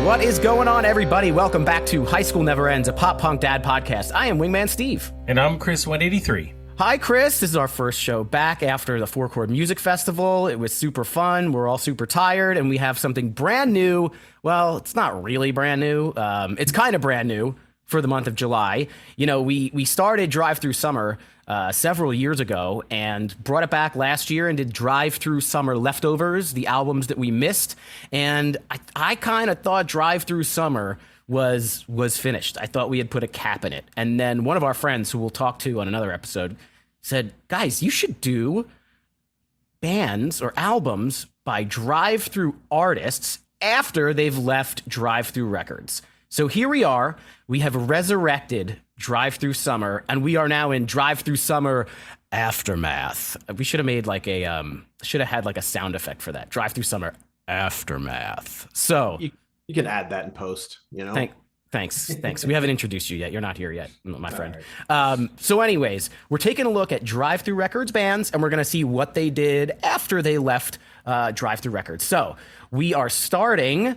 What is going on, everybody? Welcome back to High School Never Ends, a pop punk dad podcast. I am Wingman Steve. And I'm Chris 183. Hi, Chris. This is our first show back after the Four Chord Music Festival. It was super fun. We're all super tired, and we have something brand new. Well, it's not really brand new. It's kind of brand new for the month of July. You know, we started Drive-Thru Summer several years ago and brought it back last year and did Drive-Thru Summer Leftovers, the albums that we missed. And I kind of thought Drive-Thru Summer was finished. I thought we had put a cap in it. And then one of our friends, who we'll talk to on another episode, said, guys, you should do bands or albums by drive-through artists after they've left Drive-Thru Records. So here we are. We have resurrected Drive-Thru Summer, and we are now in Drive-Thru Summer Aftermath. We should have made like a sound effect for that. Drive-Thru Summer Aftermath. So you can add that in post, you know? Thanks. We haven't introduced you yet. You're not here yet, my friend. Right. So anyways, we're taking a look at Drive-Thru Records bands, and we're going to see what they did after they left Drive-Thru Records. So we are starting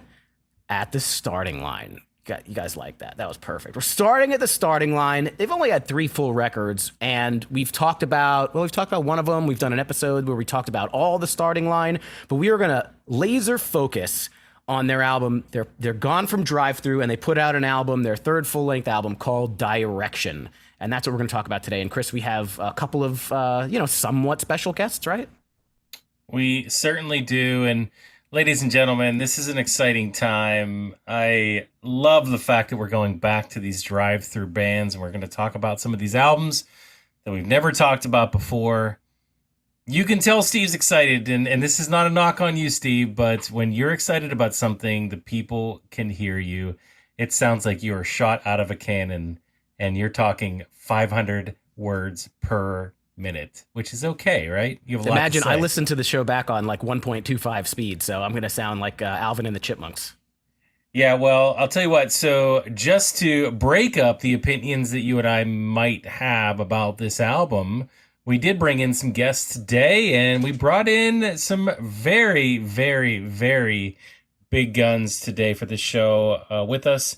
at the starting line. You guys like that? That was perfect. We're starting at the starting line. They've only had 3 full records, and we've talked about one of them. We've done an episode where we talked about all the starting line, but we are going to laser focus on their album. They're gone from Drive-Thru, and they put out an album, their 3rd full-length album called Direction, and that's what we're going to talk about today. And Chris, we have a couple of somewhat special guests, right? We certainly do, and ladies and gentlemen, this is an exciting time. I love the fact that we're going back to these drive-through bands, and we're going to talk about some of these albums that we've never talked about before. You can tell Steve's excited, and this is not a knock on you, Steve, but when you're excited about something, the people can hear you. It sounds like you are shot out of a cannon, and you're talking 500 words per minute, which is okay, right? You have a Imagine lot to say. I listened to the show back on like 1.25 speed, so I'm going to sound like Alvin and the Chipmunks. Yeah, well, I'll tell you what. So just to break up the opinions that you and I might have about this album, we did bring in some guests today, and we brought in some very, very, very big guns today for the show with us.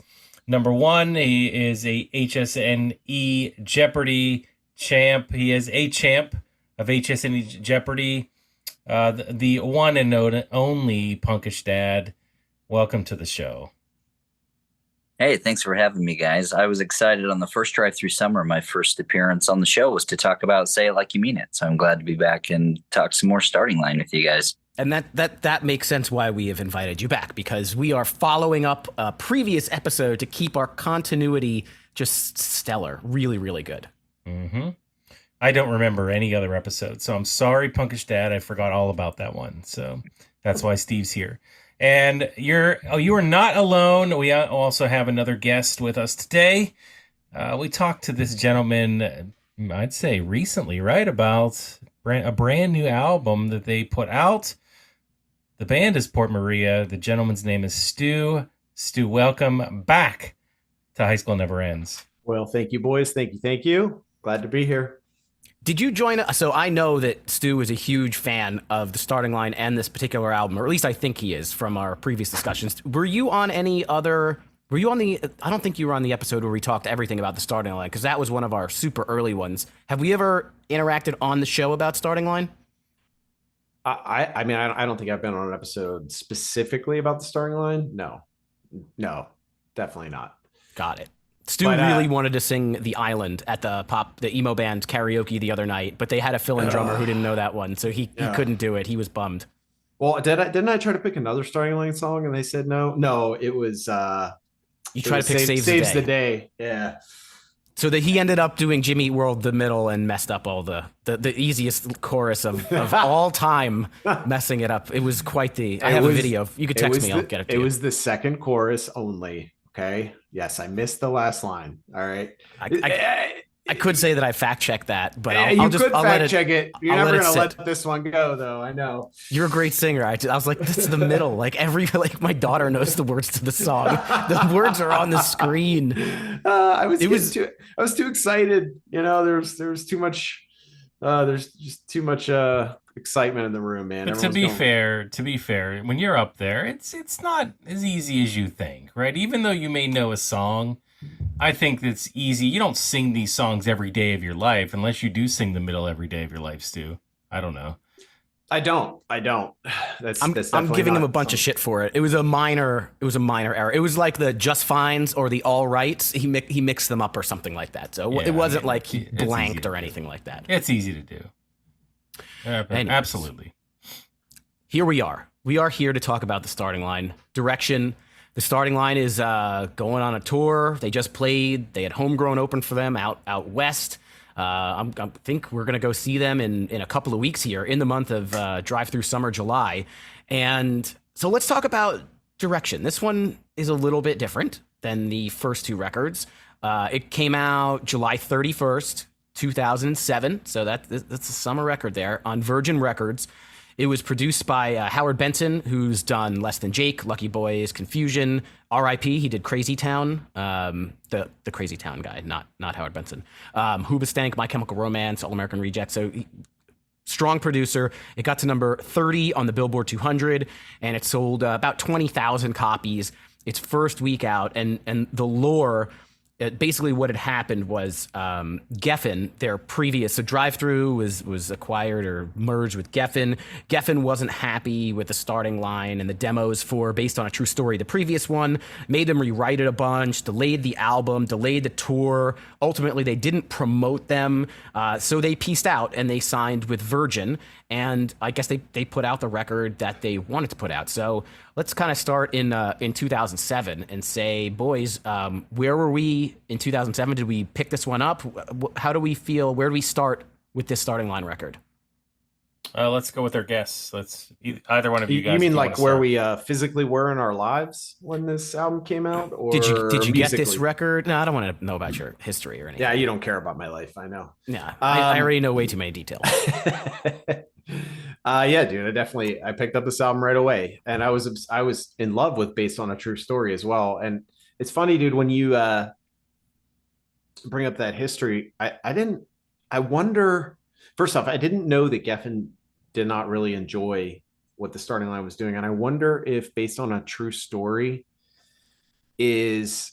Number one, he is a HSNE Jeopardy champ. He is a champ of HSNE Jeopardy. The one and only Punkish Dad. Welcome to the show. Hey, thanks for having me, guys. I was excited on the first Drive-Thru Summer. My first appearance on the show was to talk about Say It Like You Mean It. So I'm glad to be back and talk some more starting line with you guys. And that makes sense why we have invited you back, because we are following up a previous episode to keep our continuity just stellar. Really, really good. Mm-hmm. I don't remember any other episode, so I'm sorry, Punkish Dad. I forgot all about that one. So that's why Steve's here. And you are not alone. We also have another guest with us today. We talked to this gentleman, I'd say recently, right, about a brand new album that they put out. The band is Port Maria. The gentleman's name is Stu. Stu, welcome back to High School Never Ends. Well, thank you, boys. Thank you. Glad to be here. Did you join? So I know that Stu is a huge fan of the starting line and this particular album, or at least I think he is from our previous discussions. Were you on I don't think you were on the episode where we talked everything about the starting line, because that was one of our super early ones. Have we ever interacted on the show about starting line? I mean, I don't think I've been on an episode specifically about the starting line. No, definitely not. Got it. Stu really wanted to sing The Island at the emo band karaoke the other night, but they had a fill-in drummer who didn't know that one, so he couldn't do it. He was bummed. Well, didn't I try to pick another starting line song and they said no? No, it was you tried to pick Saves the Day. Yeah. So that he ended up doing Jimmy Eat World the middle and messed up all the easiest chorus of all time, messing it up. It was quite I have a video. You could text me. I'll get it to you. It was the second chorus only. Okay. Yes, I missed the last line. All right. I could say that I fact checked that, but I'll fact check it. You're never gonna let this one go, though. I know. You're a great singer. I was like, this is the middle. Like my daughter knows the words to the song. The words are on the screen. I was too excited. You know, there was too much There's just too much excitement in the room, man. But Everyone's going. to be fair, when you're up there, it's not as easy as you think, right? Even though you may know a song, I think it's easy. You don't sing these songs every day of your life unless you do sing the middle every day of your life, Stu. I don't know. I don't. That's I'm definitely giving him not a bunch of something- shit for it. It was a minor error. It was like the just fines or the all rights. He mixed them up or something like that. So Yeah, it wasn't I mean, like he it's easy blanked to or do. anything like that. It's easy to do. Anyways. Absolutely. Here we are. We are here to talk about the starting line direction. The starting line is going on a tour. They just played. They had Homegrown open for them out west. I think we're going to go see them in a couple of weeks here in the month of Drive-Thru Summer, July. And so let's talk about direction. This one is a little bit different than the first two records. It came out July 31st, 2007. So that's a summer record there on Virgin Records. It was produced by Howard Benson, who's done Less Than Jake, Lucky Boys, Confusion, R.I.P. He did Crazy Town, the Crazy Town guy, not Howard Benson. Hoobastank, My Chemical Romance, All American Reject. So strong producer. It got to number 30 on the Billboard 200, and it sold about 20,000 copies its first week out. And the lore. Basically, what had happened was Geffen, their previous, so Drive-Thru was acquired or merged with Geffen. Geffen wasn't happy with the starting line and the demos for Based on a True Story. The previous one made them rewrite it a bunch, delayed the album, delayed the tour. Ultimately, they didn't promote them, so they pieced out and they signed with Virgin. And I guess they put out the record that they wanted to put out. So let's kind of start in 2007 and say, boys, where were we in 2007? Did we pick this one up? How do we feel? Where do we start with this starting line record? Let's go with our guess. Either one of you guys. You mean if like wanna where start. we physically were in our lives when this album came out? Or Did you get this musically? record? No, I don't want to know about your history or anything. Yeah, you don't care about my life. I know. Yeah, I already know way too many details. Yeah, dude, I picked up this album right away, and I was in love with Based on a True Story as well. And it's funny, dude, when you bring up that history, I wonder. First off, I didn't know that Geffen did not really enjoy what the starting line was doing, and I wonder if Based on a True Story is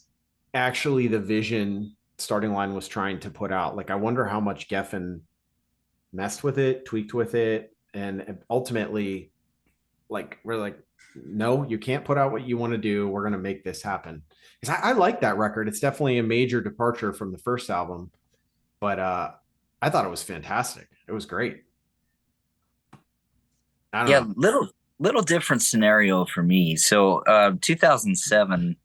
actually the vision starting line was trying to put out. Like, I wonder how much Geffen messed with it, tweaked with it, and ultimately, like, we're like, no, you can't put out what you want to do. We're going to make this happen. Because I like that record. It's definitely a major departure from the first album, but I thought it was fantastic. It was great. I don't know. little different scenario for me. So 2007,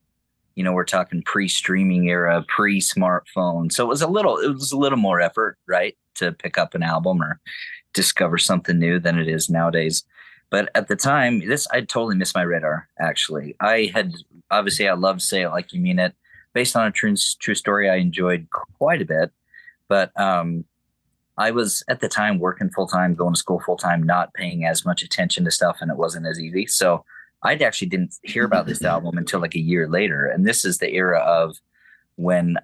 we're talking pre-streaming era, pre-smartphone. So it was a little more effort, right, to pick up an album or discover something new than it is nowadays. But at the time, I totally missed my radar, actually. I loved Say It Like You Mean It. Based on a true story, I enjoyed quite a bit. But I was at the time working full-time, going to school full-time, not paying as much attention to stuff, and it wasn't as easy. So I actually didn't hear about this album until like a year later. And this is the era of when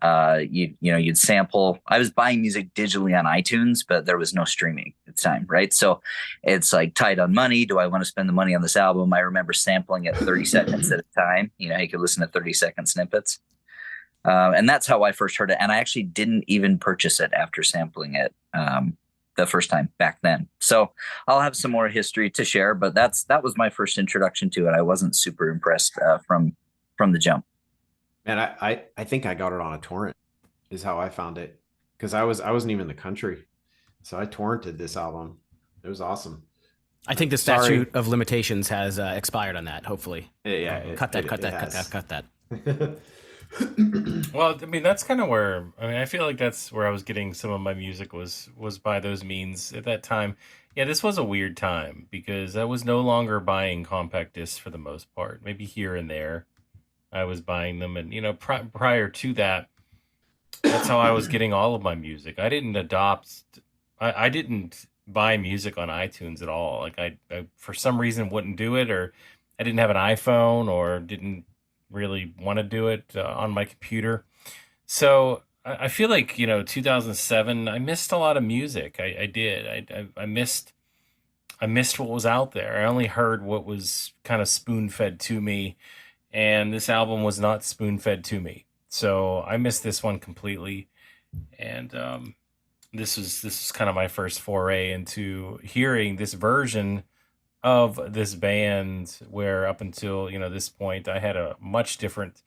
you'd sample. I was buying music digitally on iTunes, but there was no streaming at the time, right? So it's like tight on money. Do I want to spend the money on this album? I remember sampling it 30 seconds at a time. You could listen to 30-second snippets. And that's how I first heard it. And I actually didn't even purchase it after sampling it the first time back then. So I'll have some more history to share, but that was my first introduction to it. I wasn't super impressed from the jump. And I think I got it on a torrent is how I found it, because I wasn't even in the country. So I torrented this album. It was awesome. I think the statute of limitations has expired on that, hopefully. Yeah. Cut that. Well, I mean, that's kind of where, I feel like that's where I was getting some of my music was by those means at that time. Yeah, this was a weird time because I was no longer buying compact discs for the most part. Maybe here and there I was buying them. And, prior to that, that's how I was getting all of my music. I didn't I didn't buy music on iTunes at all. Like I for some reason wouldn't do it, or I didn't have an iPhone or didn't really want to do it on my computer. So I feel like 2007. I missed a lot of music. I did. I missed what was out there. I only heard what was kind of spoon fed to me, and this album was not spoon fed to me. So I missed this one completely. And this is kind of my first foray into hearing this version of this band, where up until this point I had a much different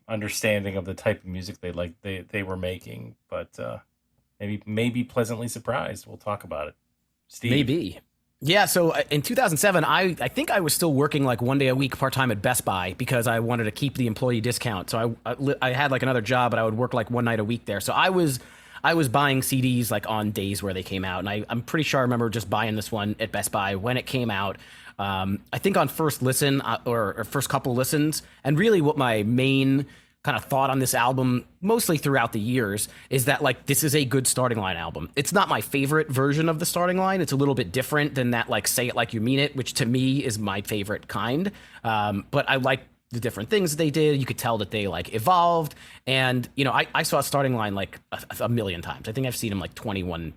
understanding of the type of music they were making. But maybe pleasantly surprised. We'll talk about it. Steve. Maybe. Yeah, so in 2007, I think I was still working like one day a week part-time at Best Buy because I wanted to keep the employee discount. So I had like another job, but I would work like one night a week there. So I was buying CDs like on days where they came out. And I'm pretty sure I remember just buying this one at Best Buy when it came out. I think on first listen or first couple listens. And really what my main kind of thought on this album, mostly throughout the years, is that like this is a good Starting Line album. It's not my favorite version of the Starting Line. It's a little bit different than that like Say It Like You Mean It, which to me is my favorite kind. But I like the different things they did. You could tell that they like evolved. And I saw Starting Line like a million times. I think I've seen them like 21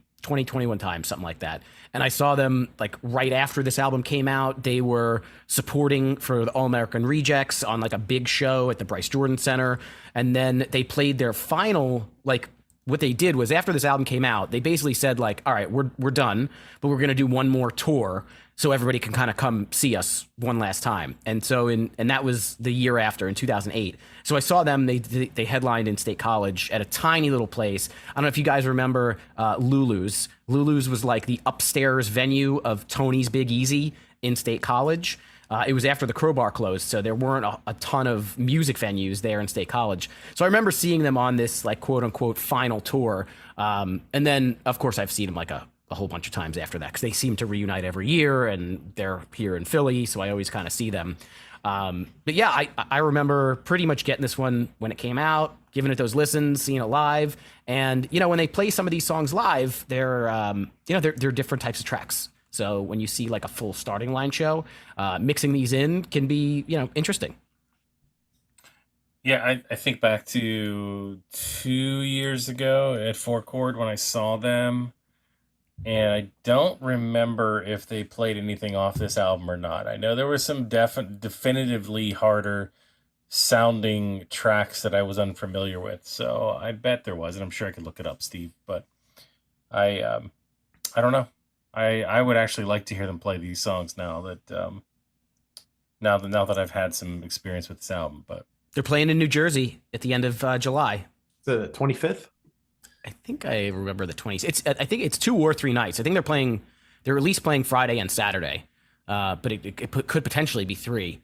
times, something like that. And I saw them like right after this album came out. They were supporting for the All American Rejects on like a big show at the Bryce Jordan Center. And then they played their final, like what they did was after this album came out, they basically said like, all right, we're done, but we're going to do one more tour so everybody can kind of come see us one last time. And so and that was the year after, in 2008. So I saw them. They headlined in State College at a tiny little place. I don't know if you guys remember Lulu's. Lulu's was like the upstairs venue of Tony's Big Easy in State College. It was after the Crowbar closed, so there weren't a ton of music venues there in State College. So I remember seeing them on this like quote unquote final tour. And then of course I've seen them like a whole bunch of times after that because they seem to reunite every year, and they're here in Philly, so I always kind of see them. But yeah, I remember pretty much getting this one when it came out, giving it those listens, seeing it live, and when they play some of these songs live, they're they're different types of tracks. So when you see like a full Starting Line show, mixing these in can be interesting. Yeah, I think back to 2 years ago at Four Chord when I saw them. And I don't remember if they played anything off this album or not. I know there were some definitively harder sounding tracks that I was unfamiliar with. So I bet there was, and I'm sure I could look it up, Steve. But I don't know. I would actually like to hear them play these songs now that I've had some experience with this album. But they're playing in New Jersey at the end of July. The 25th. I think I remember the 20s. I think it's 2 or 3 nights. I think they're at least playing Friday and Saturday, but it could potentially be 3.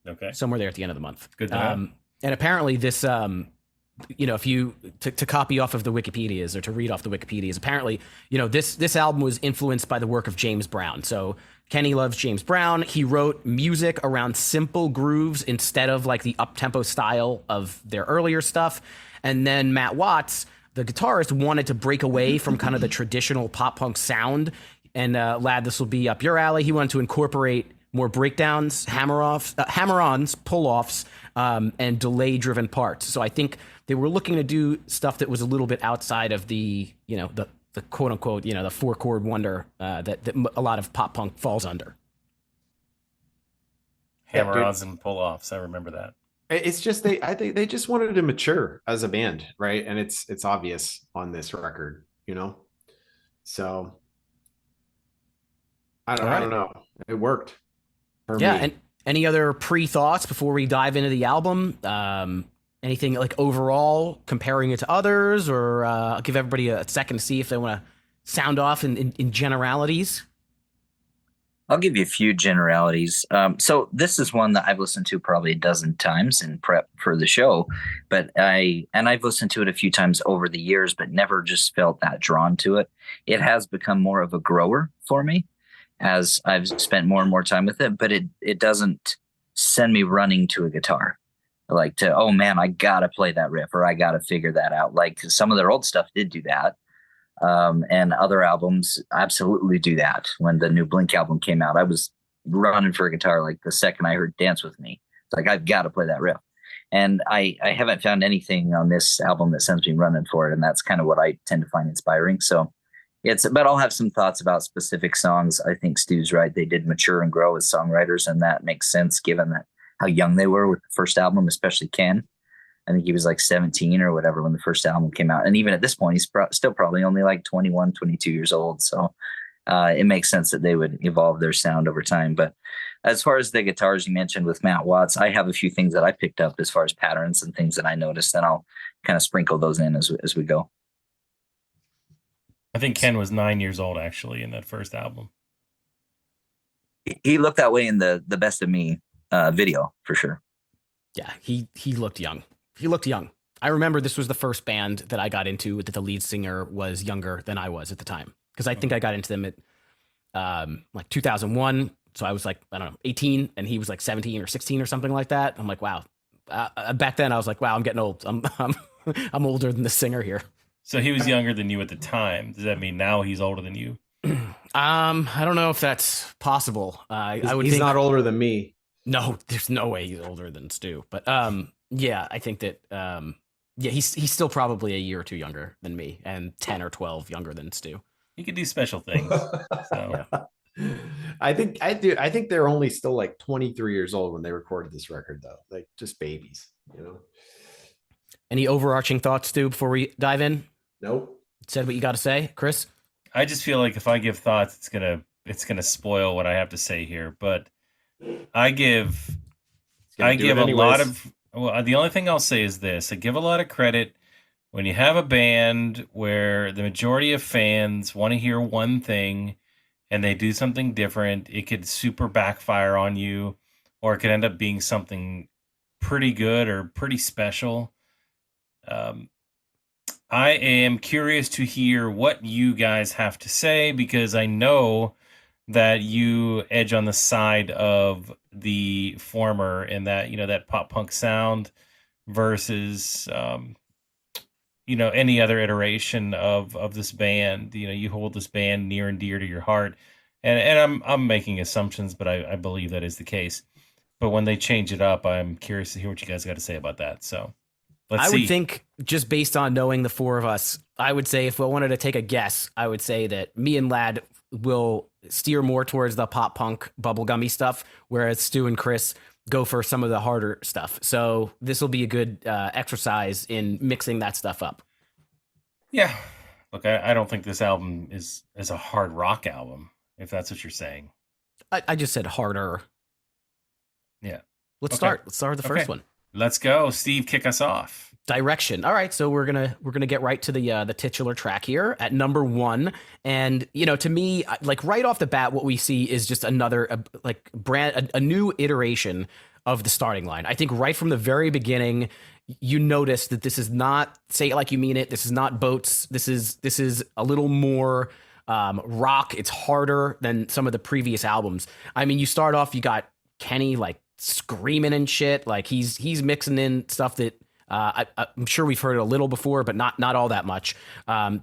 Okay, somewhere there at the end of the month. Good to know. And apparently this, if you to copy off of the Wikipedias or to read off the Wikipedias, apparently this album was influenced by the work of James Brown. So Kenny loves James Brown. He wrote music around simple grooves instead of like the up-tempo style of their earlier stuff. And then Matt Watts, the guitarist, wanted to break away from kind of the traditional pop punk sound. And Lad, this will be up your alley. He wanted to incorporate more breakdowns, hammer-ons, pull-offs, and delay-driven parts. So I think they were looking to do stuff that was a little bit outside of the quote-unquote, the four-chord wonder that a lot of pop punk falls under. Hammer-ons and pull-offs. I remember that. It's just I think they just wanted to mature as a band, right? And it's obvious on this record, So I don't know. It worked for me. And any other pre-thoughts before we dive into the album? Anything like overall comparing it to others, or I'll give everybody a second to see if they want to sound off in generalities. I'll give you a few generalities. So this is one that I've listened to probably a dozen times in prep for the show, but I've listened to it a few times over the years, but never just felt that drawn to it. It has become more of a grower for me as I've spent more and more time with it, but it doesn't send me running to a guitar. Like oh man, I gotta play that riff, or I gotta figure that out. Like some of their old stuff did do that. And other albums absolutely do that. When the new Blink album came out, I was running for a guitar like the second I heard Dance With Me. It's like, I've got to play that riff. And I haven't found anything on this album that sends me running for it. And that's kind of what I tend to find inspiring. So but I'll have some thoughts about specific songs. I think Stu's right. They did mature and grow as songwriters, and that makes sense given that how young they were with the first album, especially Ken. I think he was like 17 or whatever when the first album came out. And even at this point, he's still probably only like 21, 22 years old. So it makes sense that they would evolve their sound over time. But as far as the guitars you mentioned with Matt Watts, I have a few things that I picked up as far as patterns and things that I noticed, and I'll kind of sprinkle those in as we go. I think Ken was 9 years old actually in that first album. He looked that way in the Best of Me video for sure. Yeah, he looked young. He looked young. I remember this was the first band that I got into that the lead singer was younger than I was at the time, because I think I got into them at like 2001. So I was like, I don't know, 18, and he was like 17 or 16 or something like that. I'm like, wow. Back then I was like, wow, I'm getting old. I'm older than the singer here. So he was younger than you at the time. Does that mean now he's older than you? I don't know if that's possible. I would he's think, not older than me. No, there's no way he's older than Stu. But yeah, I think that yeah, he's still probably a year or two younger than me, and 10 or 12 younger than Stu. He could do special things. So. Yeah. I think they're only still like 23 years old when they recorded this record, though. Like just babies, you know. Any overarching thoughts, Stu, before we dive in? Nope. Said what you got to say, Chris? I just feel like if I give thoughts, it's gonna spoil what I have to say here. But I give a lot of. Well, the only thing I'll say is this: I give a lot of credit when you have a band where the majority of fans want to hear one thing and they do something different. It could super backfire on you, or it could end up being something pretty good or pretty special. I am curious to hear what you guys have to say, because I know that you edge on the side of the former in that, that pop punk sound versus, any other iteration of this band. You hold this band near and dear to your heart, and I'm making assumptions, but I believe that is the case. But when they change it up, I'm curious to hear what you guys got to say about that. So let's see. I would think, just based on knowing the four of us, I would say if I wanted to take a guess, I would say that me and Lad will steer more towards the pop punk bubblegummy stuff, whereas Stu and Chris go for some of the harder stuff. So this will be a good exercise in mixing that stuff up. Yeah. Look, I don't think this album is a hard rock album, if that's what you're saying. I just said harder. Yeah. Let's start with the first one. Let's go. Steve, kick us off. Direction. All right, so we're gonna get right to the titular track here at number 1, and to me, like right off the bat, what we see is just another a new iteration of the starting line. I think right from the very beginning, you notice that this is not Say It Like You Mean It. This is not Boats. This is a little more rock. It's harder than some of the previous albums. I mean, you start off, you got Kenny like screaming and shit, like he's mixing in stuff that. I'm sure we've heard it a little before, but not all that much.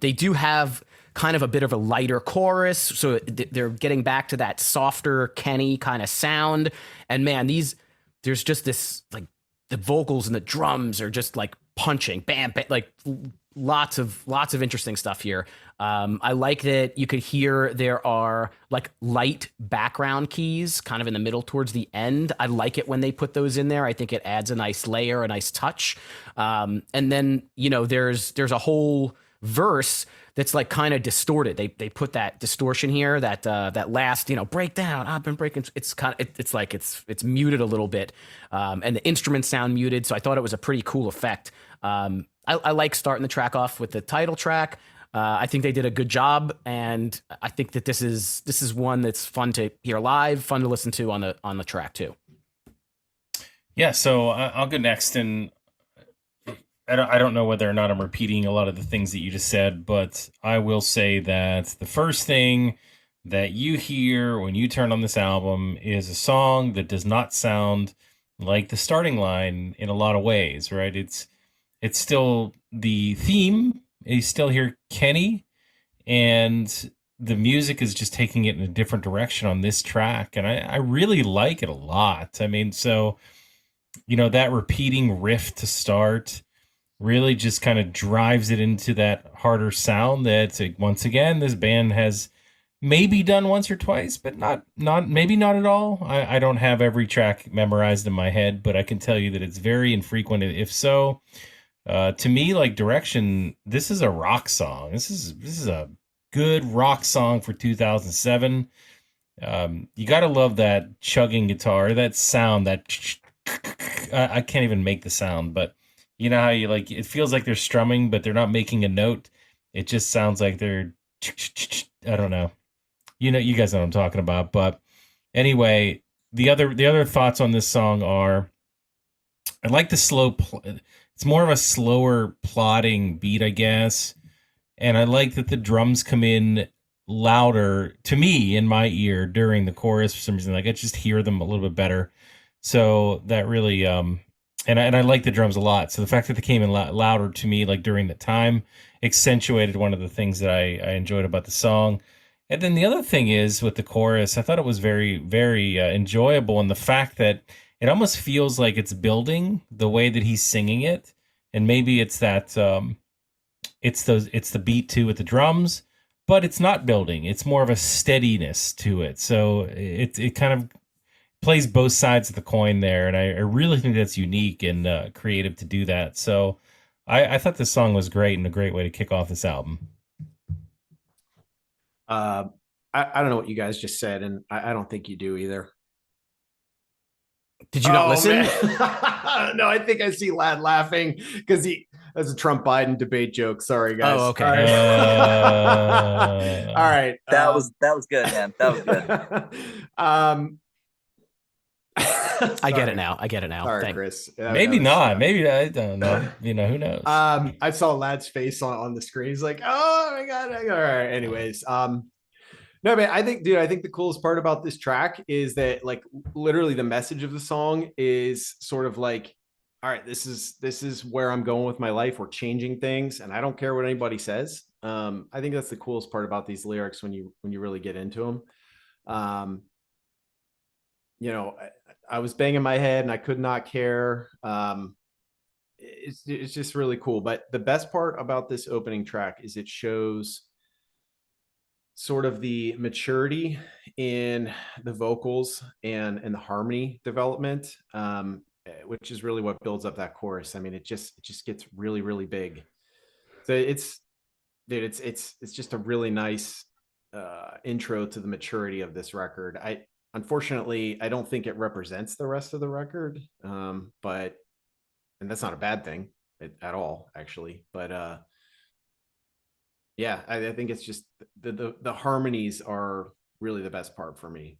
They do have kind of a bit of a lighter chorus, so they're getting back to that softer Kenny kind of sound. And man, there's just this, like, the vocals and the drums are just like punching, bam, bam, like lots of interesting stuff here. I like that you could hear there are like light background keys kind of in the middle towards the end. I like it when they put those in there. I think it adds a nice layer, a nice touch. And then, there's a whole verse that's like kind of distorted. They put that distortion here, that last, breakdown. I've been breaking. It's kind of, it's like, it's muted a little bit. And the instruments sound muted. So I thought it was a pretty cool effect. I like starting the track off with the title track. I think they did a good job, and I think that this is one that's fun to hear live, fun to listen to on the track too. Yeah, so I'll go next, and I don't know whether or not I'm repeating a lot of the things that you just said, but I will say that the first thing that you hear when you turn on this album is a song that does not sound like the starting line in a lot of ways, right? It's still the theme. You still hear Kenny, and the music is just taking it in a different direction on this track. And I really like it a lot. I mean, so that repeating riff to start really just kind of drives it into that harder sound that, once again, this band has maybe done once or twice, but maybe not at all. I don't have every track memorized in my head, but I can tell you that it's very infrequent. If so, to me, like Direction, this is a rock song. This is a good rock song for 2007. You got to love that chugging guitar, that sound, that I can't even make the sound, but you know how you like it feels like they're strumming, but they're not making a note. It just sounds like they're I don't know. You guys know what I'm talking about. But anyway, the other thoughts on this song are, I like the slow. It's more of a slower plodding beat, I guess, and I like that the drums come in louder to me in my ear during the chorus for some reason. Like I just hear them a little bit better. So that really and I like the drums a lot. So the fact that they came in louder to me, like during the time, accentuated one of the things that I enjoyed about the song. And then the other thing is with the chorus, I thought it was very, very enjoyable, and the fact that it almost feels like it's building the way that he's singing it, and maybe it's that it's the beat too with the drums, but it's not building. It's more of a steadiness to it. So it kind of plays both sides of the coin there, and I really think that's unique and creative to do that. So I thought this song was great and a great way to kick off this album. I don't know what you guys just said, and I don't think you do either. Did you not listen? No, I think I see Lad laughing because that's a Trump Biden debate joke. Sorry, guys. Oh, okay. All right. All right. That was good, man. That was good. I get it now. Sorry, Chris. Maybe not. Maybe I don't know. Who knows? I saw Lad's face on the screen. He's like, "Oh my god!" All right. Anyways, no, but I think the coolest part about this track is that, like, literally the message of the song is sort of like, all right, this is where I'm going with my life. We're changing things, and I don't care what anybody says. I think that's the coolest part about these lyrics when you really get into them. I was banging my head and I could not care. It's just really cool. But the best part about this opening track is it shows sort of the maturity in the vocals and the harmony development, which is really what builds up that chorus. I mean, it just gets really, really big. So it's just a really nice intro to the maturity of this record. Unfortunately, I don't think it represents the rest of the record, and that's not a bad thing at all, actually. But yeah, I think it's just the harmonies are really the best part for me.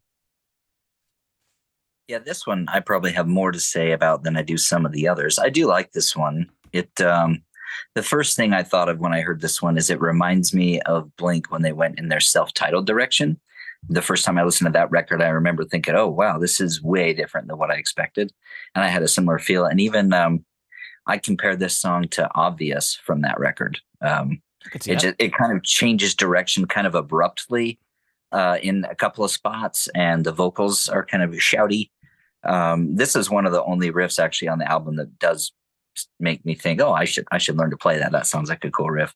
Yeah, this one I probably have more to say about than I do some of the others. I do like this one. The first thing I thought of when I heard this one is it reminds me of Blink when they went in their self-titled direction. The first time I listened to that record, I remember thinking, oh, wow, this is way different than what I expected. And I had a similar feel. And even I compared this song to Obvious from that record. It kind of changes direction kind of abruptly in a couple of spots, and the vocals are kind of shouty. This is one of the only riffs actually on the album that does make me think, oh, I should learn to play that. That sounds like a cool riff.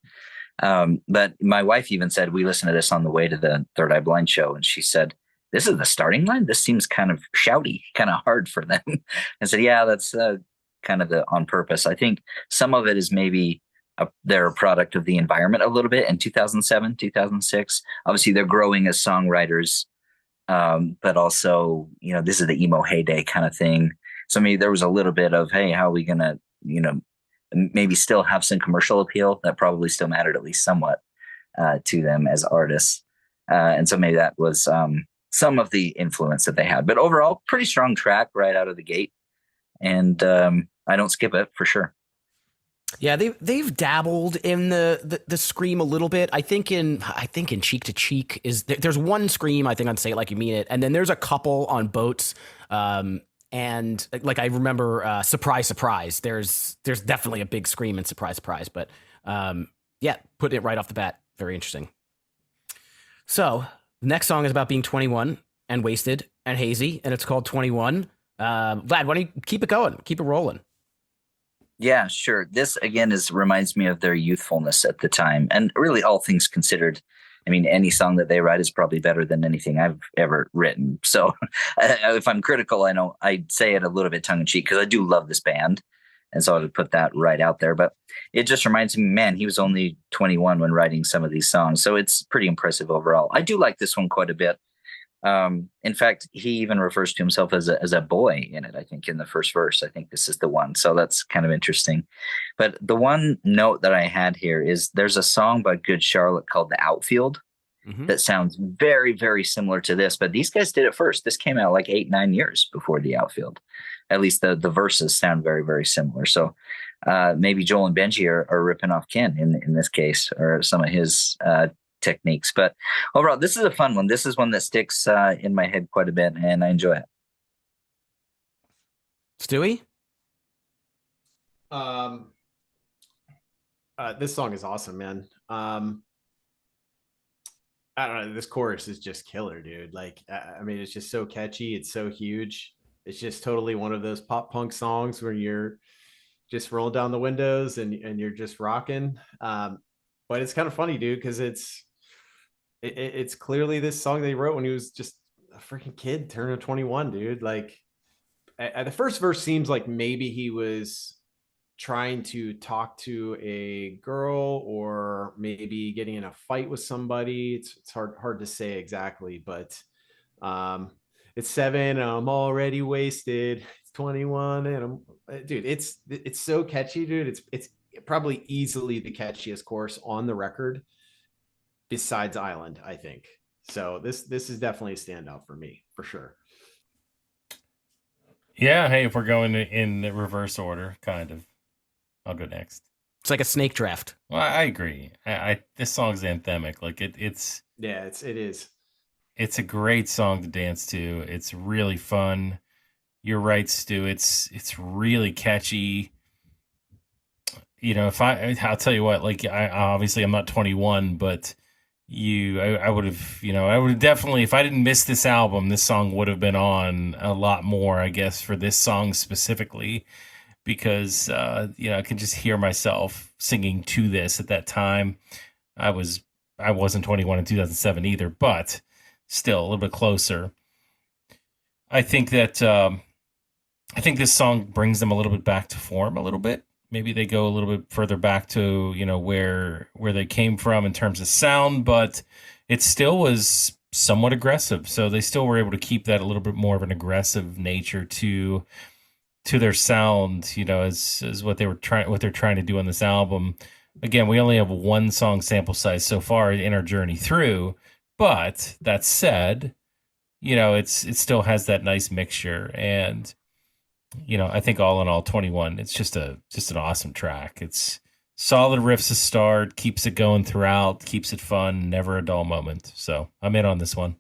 But my wife even said, we listened to this on the way to the Third Eye Blind show, and she said, this is the starting line? This seems kind of shouty, kind of hard for them. I said, yeah, that's kind of on purpose. I think some of it is maybe they're a product of the environment a little bit in 2007, 2006. Obviously, they're growing as songwriters, but also, this is the emo heyday kind of thing. So maybe there was a little bit of, hey, how are we going to, maybe still have some commercial appeal that probably still mattered at least somewhat to them as artists. And so maybe that was some of the influence that they had. But overall, pretty strong track right out of the gate. And I don't skip it for sure. Yeah, they've dabbled in the scream a little bit. I think in Cheek to Cheek there's one scream, I think, on Say It Like You Mean It, and then there's a couple on Boats. And like I remember Surprise Surprise. There's definitely a big scream in Surprise Surprise, but yeah, putting it right off the bat, very interesting. So the next song is about being 21 and wasted and hazy, and it's called 21. Vlad, why don't you keep it going? Keep it rolling. Yeah, sure. This again reminds me of their youthfulness at the time, and really, all things considered, I mean, any song that they write is probably better than anything I've ever written. So, if I'm critical, I know I say it a little bit tongue in cheek because I do love this band, and so I would put that right out there. But it just reminds me, man, he was only 21 when writing some of these songs, so it's pretty impressive overall. I do like this one quite a bit. In fact, he even refers to himself as a boy in it. I think in the first verse, I think this is the one. So that's kind of interesting. But the one note that I had here is there's a song by Good Charlotte called The Outfield that sounds very, very similar to this, but these guys did it first. This came out like 8-9 years before The Outfield. At least the verses sound very, very similar. So maybe Joel and Benji are ripping off Ken in this case, or some of his techniques. But overall, this is a fun one. This is one that sticks in my head quite a bit, and I enjoy it. Stewie? This song is awesome, man. I don't know. This chorus is just killer, dude. Like, I mean, it's just so catchy. It's so huge. It's just totally one of those pop punk songs where you're just rolling down the windows and you're just rocking. But it's kind of funny, dude, because it's clearly this song they wrote when he was just a freaking kid turning 21, dude. Like, the first verse seems like maybe he was trying to talk to a girl or maybe getting in a fight with somebody. It's hard to say exactly, but it's 7 and I'm already wasted. It's 21 and dude, it's so catchy, dude. It's probably easily the catchiest chorus on the record besides Island, I think. So this is definitely a standout for me, for sure. Yeah, hey, if we're going in the reverse order, kind of, I'll go next. It's like a snake draft. Well, I agree. This song's anthemic. Like it is. It's a great song to dance to. It's really fun. You're right, Stu. It's really catchy. You know, I'll tell you what. Like, obviously I'm not 21, but I would have definitely, if I didn't miss this album, this song would have been on a lot more, I guess, for this song specifically, because, I can just hear myself singing to this at that time. I wasn't 21 in 2007 either, but still a little bit closer. I think that, this song brings them a little bit back to form a little bit. Maybe they go a little bit further back to, where they came from in terms of sound, but it still was somewhat aggressive. So they still were able to keep that a little bit more of an aggressive nature to their sound, as what they're trying to do on this album. Again, we only have one song sample size so far in our journey through, but that said, it still has that nice mixture. And I think all in all, 21, it's just an awesome track. It's solid riffs to start, keeps it going throughout, keeps it fun, never a dull moment. So I'm in on this one.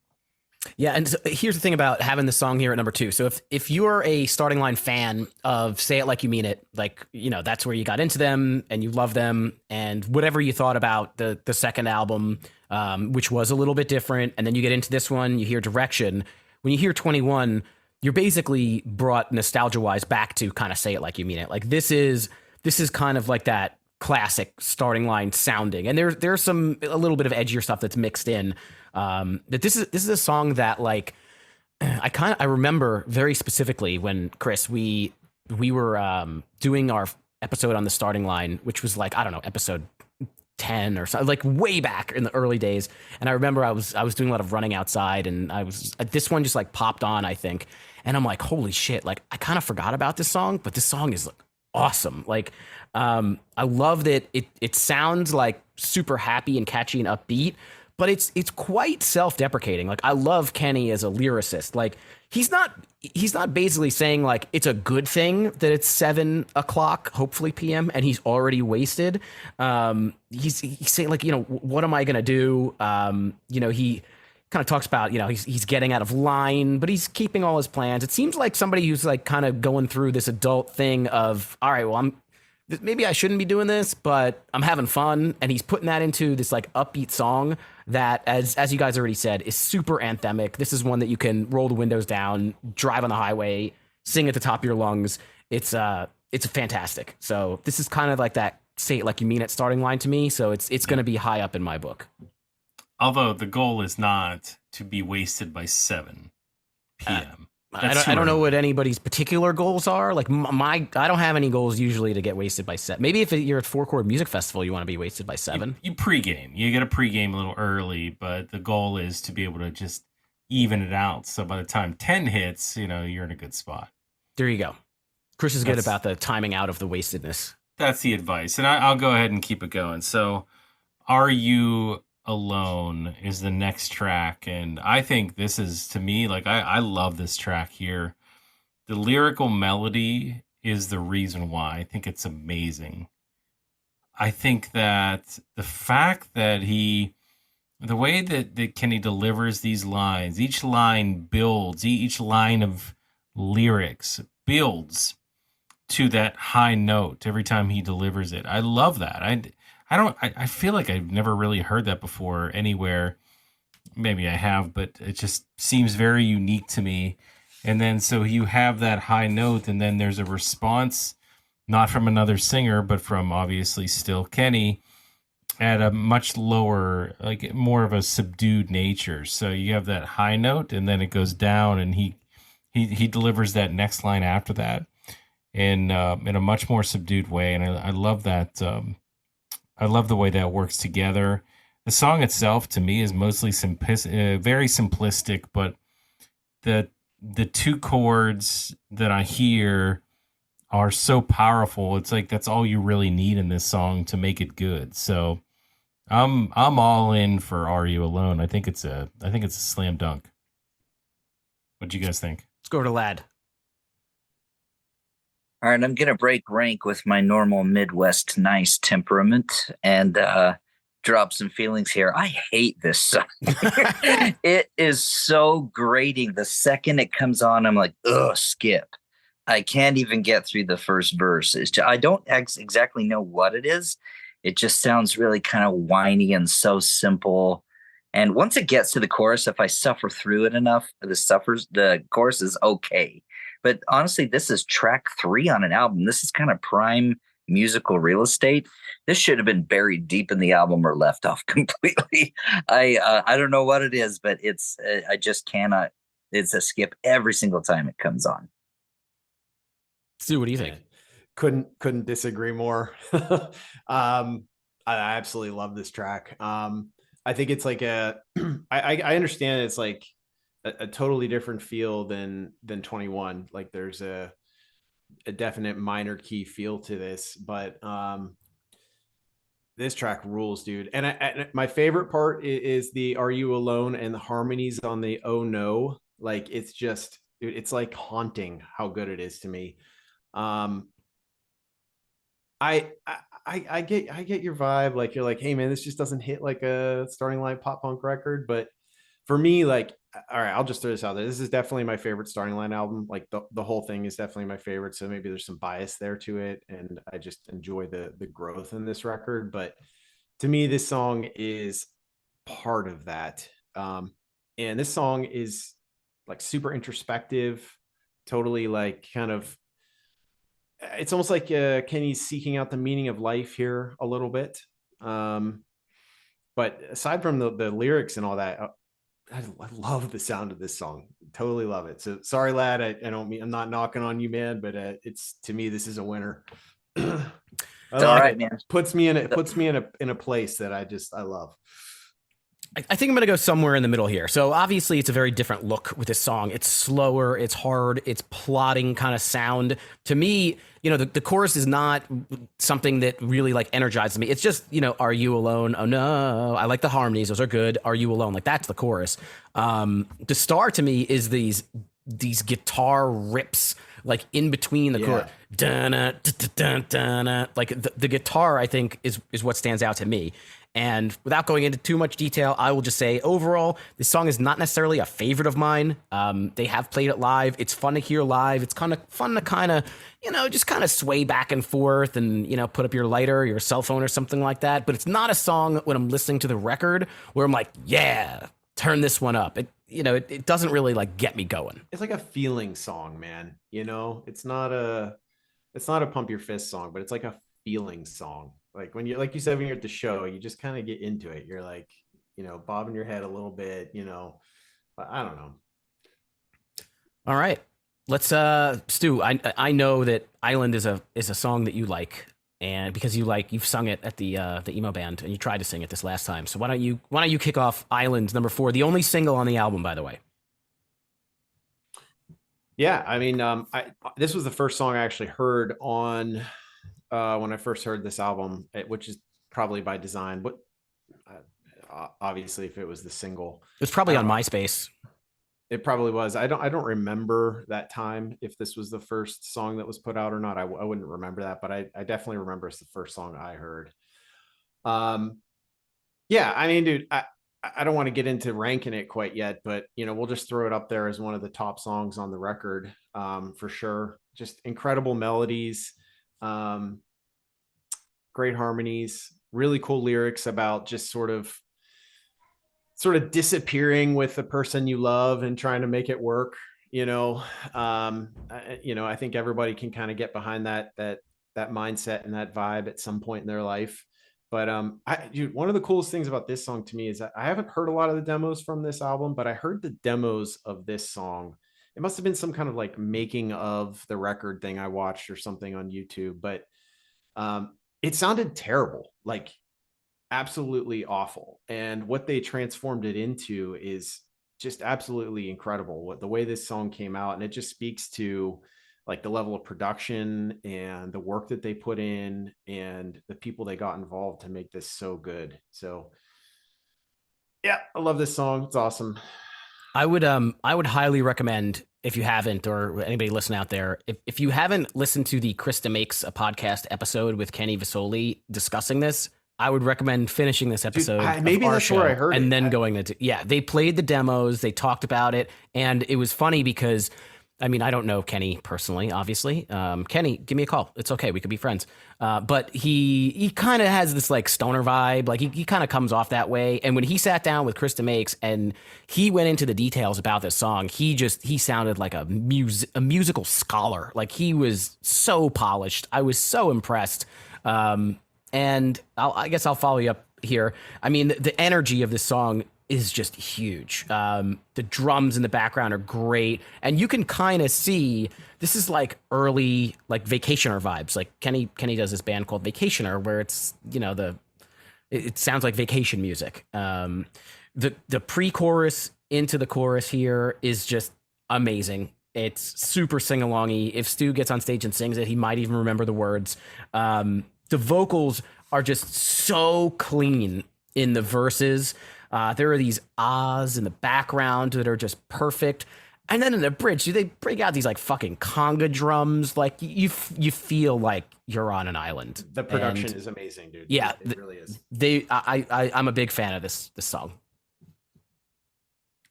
Yeah, and so here's the thing about having the song here at number 2. So if you're a Starting Line fan of Say It Like You Mean It, like, that's where you got into them and you love them, and whatever you thought about the second album, which was a little bit different, and then you get into this one, you hear Direction. When you hear 21, you're basically brought nostalgia-wise back to kind of Say It Like You Mean It. Like, this is kind of like that classic Starting Line sounding, and there's a little bit of edgier stuff that's mixed in. That this is a song that, like, I remember very specifically when, Chris, we were doing our episode on the Starting Line, which was like, I don't know, episode 10 or something, like way back in the early days. And I remember I was doing a lot of running outside, and this one just like popped on, I think. And I'm like, holy shit, like, I kind of forgot about this song, but this song is like awesome. Like, I love that it sounds like super happy and catchy and upbeat, but it's quite self-deprecating. Like, I love Kenny as a lyricist. Like, he's not basically saying like it's a good thing that it's 7 o'clock, hopefully PM, and he's already wasted. He's saying like, what am I gonna do? He kind of talks about, he's getting out of line, but he's keeping all his plans. It seems like somebody who's like kind of going through this adult thing of, all right, well, maybe I shouldn't be doing this, but I'm having fun. And he's putting that into this like upbeat song that, as you guys already said, is super anthemic. This is one that you can roll the windows down, drive on the highway, sing at the top of your lungs. It's fantastic. So this is kind of like that say it like you mean it starting line to me. So it's going to be high up in my book. Although the goal is not to be wasted by 7 p.m. I don't know what anybody's particular goals are. Like I don't have any goals usually to get wasted by 7. Maybe if you're at 4-Chord Music Festival, you want to be wasted by 7. You pregame. You get a pregame a little early, but the goal is to be able to just even it out. So by the time 10 hits, you're in a good spot. There you go. Chris is good about the timing out of the wastedness. That's the advice. And I'll go ahead and keep it going. So Are You Alone is the next track. And I think this is, to me, like, I love this track here. The lyrical melody is the reason why. I think it's amazing. I think that the fact that the way that Kenny delivers these lines, each line builds, each line of lyrics builds to that high note every time he delivers it. I love that. I feel like I've never really heard that before anywhere. Maybe I have, but it just seems very unique to me. And then so you have that high note, and then there's a response, not from another singer, but from obviously still Kenny, at a much lower, like more of a subdued nature. So you have that high note, and then it goes down, and he delivers that next line after that in a much more subdued way. And I love that. I love the way that works together. The song itself, to me, is mostly very simplistic, but the 2 chords that I hear are so powerful. It's like that's all you really need in this song to make it good. So I'm all in for Are You Alone. I think it's a slam dunk. What do you guys think? Let's go over to Lad. All right, I'm going to break rank with my normal Midwest nice temperament and drop some feelings here. I hate this song. It is so grating. The second it comes on, I'm like, ugh, skip. I can't even get through the first verse. I don't exactly know what it is. It just sounds really kind of whiny and so simple. And once it gets to the chorus, if I suffer through it enough, the chorus is okay. But honestly, this is track 3 on an album. This is kind of prime musical real estate. This should have been buried deep in the album or left off completely. I don't know what it is, but it's I just cannot. It's a skip every single time it comes on. Stu, what do you think? Couldn't disagree more. I absolutely love this track. I think it's like I understand it's like a totally different feel than 21. Like there's a definite minor key feel to this, but this track rules, dude. And my favorite part is the Are You Alone and the harmonies on the Oh No. Like it's just, it's like haunting how good it is to me. I get your vibe. Like you're like, hey man, this just doesn't hit like a starting line pop punk record. But for me, like, all right, I'll just throw this out there. This is definitely my favorite starting line album. Like the whole thing is definitely my favorite. So maybe there's some bias there to it. And I just enjoy the growth in this record. But to me, this song is part of that. And this song is like super introspective, totally like kind of, it's almost like Kenny's seeking out the meaning of life here a little bit. But aside from the lyrics and all that, I love the sound of this song. Totally love it. So sorry, Lad. I don't mean, I'm not knocking on you, man, but it's, to me, this is a winner. All right, man. Puts me in a place that I love. I think I'm going to go somewhere in the middle here. So obviously it's a very different look with this song. It's slower, it's hard, it's plotting kind of sound. To me, the chorus is not something that really like energizes me. It's just, Are You Alone? Oh no. I like the harmonies. Those are good. Are You Alone? Like that's the chorus. The star to me is these guitar rips like in between the chorus. Dun-na, dun-dun, dun-na. Like the guitar, I think is what stands out to me. And without going into too much detail, I will just say overall, this song is not necessarily a favorite of mine. They have played it live. It's fun to hear live. It's kind of fun to kind of, just kind of sway back and forth and, put up your lighter, your cell phone or something like that. But it's not a song when I'm listening to the record where I'm like, yeah, turn this one up. it doesn't really like get me going. It's like a feeling song, man. It's not a pump your fist song, but it's like a feeling song. Like when like you said, when you're at the show, you just kind of get into it. You're like, bobbing your head a little bit, but I don't know. All right. Let's Stu, I know that Island is a song that you like, and because you've sung it at the emo band and you tried to sing it this last time. So why don't you kick off Island number 4, the only single on the album, by the way. Yeah, I mean, this was the first song I actually heard on when I first heard this album, which is probably by design. But obviously, if it was the single, it's probably on MySpace. It probably was. I don't remember that time if this was the first song that was put out or not. I wouldn't remember that, but I definitely remember it's the first song I heard. Yeah, I mean, dude, I don't want to get into ranking it quite yet, but we'll just throw it up there as one of the top songs on the record, for sure. Just incredible melodies, great harmonies, really cool lyrics about just sort of disappearing with the person you love and trying to make it work. I think everybody can kind of get behind that mindset and that vibe at some point in their life. But dude, one of the coolest things about this song to me is that I haven't heard a lot of the demos from this album, but I heard the demos of this song. It must have been some kind of like making of the record thing I watched or something on YouTube, but it sounded terrible, like absolutely awful. And what they transformed it into is just absolutely incredible. What the way this song came out, and it just speaks to like the level of production and the work that they put in and the people they got involved to make this so good. So yeah, I love this song. It's awesome. I would highly recommend, if you haven't, or anybody listening out there, if you haven't listened to the Krista Makes a Podcast episode with Kenny Vasoli discussing this, I would recommend finishing this episode. Dude, maybe that's where I heard and it. then going into, they played the demos, they talked about it, and it was funny because, I mean, I don't know Kenny personally, obviously. Kenny, give me a call. It's okay. We could be friends. But he kind of has this like stoner vibe. Like he kind of comes off that way. And when he sat down with Krista Makes and he went into the details about this song, he sounded like a musical scholar. Like he was so polished. I was so impressed. And I guess I'll follow you up here. I mean, the energy of this song is just huge. The drums in the background are great. And you can kind of see this is like early, like Vacationer vibes. Like Kenny does this band called Vacationer where it's, it sounds like vacation music. The pre-chorus into the chorus here is just amazing. It's super sing-along-y. If Stu gets on stage and sings it, he might even remember the words. The vocals are just so clean in the verses. There are these ahs in the background that are just perfect. And then in the bridge, they bring out these like fucking conga drums. Like you feel like you're on an island. The production is amazing, dude. Yeah, it really is. I'm a big fan of this song.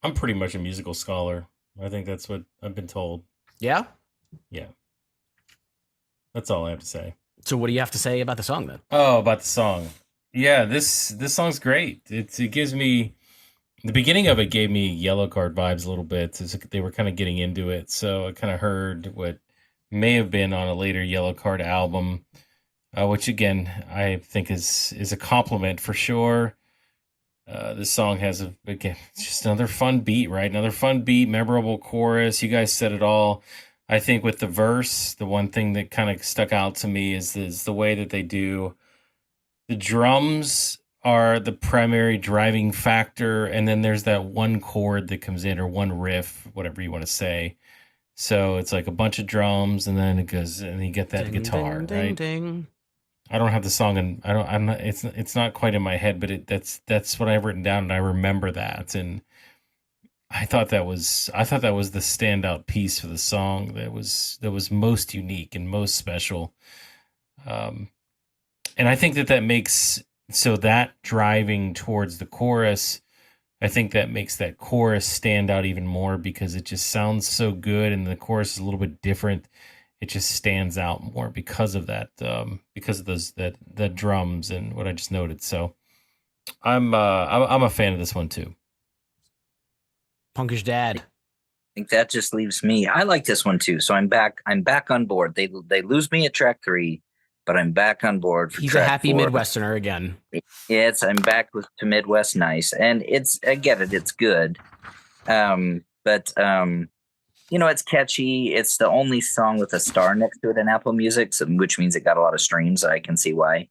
I'm pretty much a musical scholar. I think that's what I've been told. Yeah? Yeah. That's all I have to say. So what do you have to say about the song then? Oh, about the song. Yeah, this song's great. It gives me, the beginning of it gave me Yellow Card vibes a little bit. They were kind of getting into it. So I kind of heard what may have been on a later Yellow Card album, which again, I think is a compliment for sure. This song has just another fun beat, right? Another fun beat, memorable chorus. You guys said it all. I think with the verse, the one thing that kind of stuck out to me is the way that they do. The drums are the primary driving factor, and then there's that one chord that comes in, or one riff, whatever you want to say. So it's like a bunch of drums, and then it goes, and you get that Ding, guitar, ding, right? Ding, ding. I don't have the song, and I'm not. It's not quite in my head, but that's what I've written down, and I remember that, and I thought that was the standout piece for the song that was most unique and most special. And I think that makes, so that driving towards the chorus, I think that makes that chorus stand out even more because it just sounds so good, and the chorus is a little bit different. It just stands out more because of that, because of the drums and what I just noted. So I'm a fan of this one too. Punkish Dad. think that just leaves me. I like this one too, so I'm back. I'm back on board. They lose me at track 3, but I'm back on board for He's track a happy 4. Midwesterner again. I'm back with to Midwest Nice, and I get it. It's good, but it's catchy. It's the only song with a star next to it in Apple Music, which means it got a lot of streams. I can see why.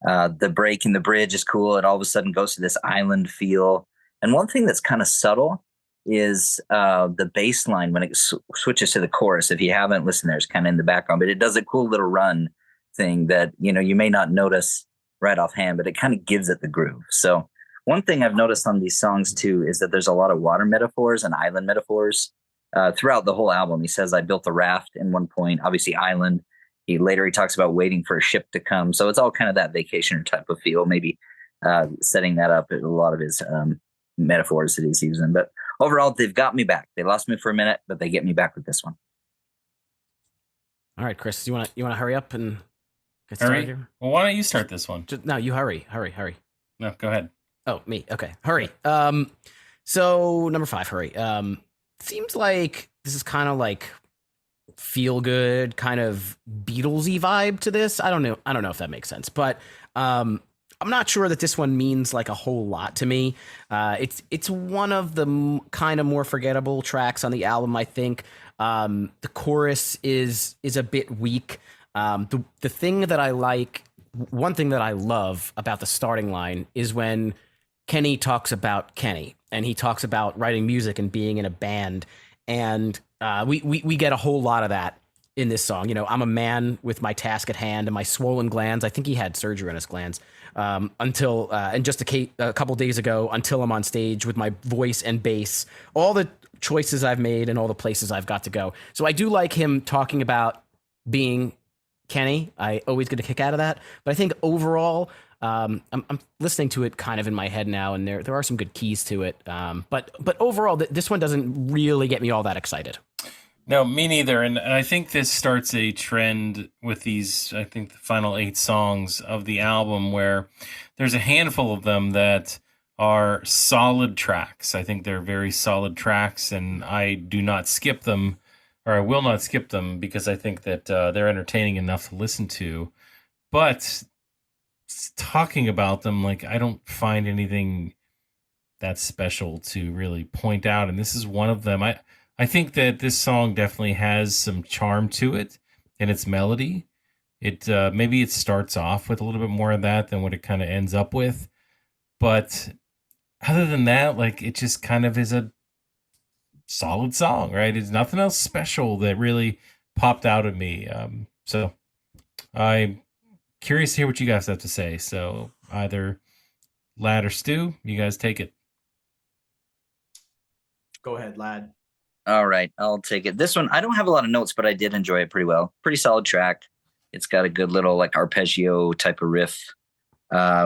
The break in the bridge is cool. It all of a sudden goes to this island feel. And one thing that's kind of subtle is the bass line when it switches to the chorus. If you haven't listened there, it's kind of in the background, but it does a cool little run thing that, you may not notice right offhand, but it kind of gives it the groove. So one thing I've noticed on these songs too is that there's a lot of water metaphors and island metaphors throughout the whole album. He says, I built a raft in one point, obviously island. He talks about waiting for a ship to come. So it's all kind of that vacationer type of feel, maybe setting that up in a lot of his metaphors that he's using. But overall, they've got me back. They lost me for a minute, but they get me back with this one. All right, Chris, you want to hurry up and get started here? Well, why don't you start this one? No, you hurry. No, go ahead. Oh, me. Okay, hurry. So number 5, hurry. Seems like this is kind of like feel good, kind of Beatlesy vibe to this. I don't know if that makes sense, but I'm not sure that this one means like a whole lot to me. It's one of the kind of more forgettable tracks on the album, I think. The chorus is a bit weak. The thing that I like, one thing that I love about the starting line is when Kenny talks about Kenny, and he talks about writing music and being in a band, and we get a whole lot of that in this song. I'm a man with my task at hand and my swollen glands. I think he had surgery on his glands until and just a couple days ago, until I'm on stage with my voice and bass, all the choices I've made and all the places I've got to go. So I do like him talking about being Kenny. I always get a kick out of that. But I think overall, I'm listening to it kind of in my head now, and there are some good keys to it. But overall, this one doesn't really get me all that excited. No, me neither. And I think this starts a trend with these, I think the final 8 songs of the album, where there's a handful of them that are solid tracks. I think they're very solid tracks, and I do not skip them, or I will not skip them, because I think that they're entertaining enough to listen to. But talking about them, like, I don't find anything that special to really point out, and this is one of them. I think that this song definitely has some charm to it and its melody. It maybe it starts off with a little bit more of that than what it kind of ends up with, but other than that, like, it just kind of is a solid song, right? It's nothing else special that really popped out at me. So I'm curious to hear what you guys have to say. So either Lad or Stu, you guys take it. Go ahead, Lad. All right, I'll take it. This one, I don't have a lot of notes, but I did enjoy it pretty well. Pretty solid track. It's got a good little like arpeggio type of riff,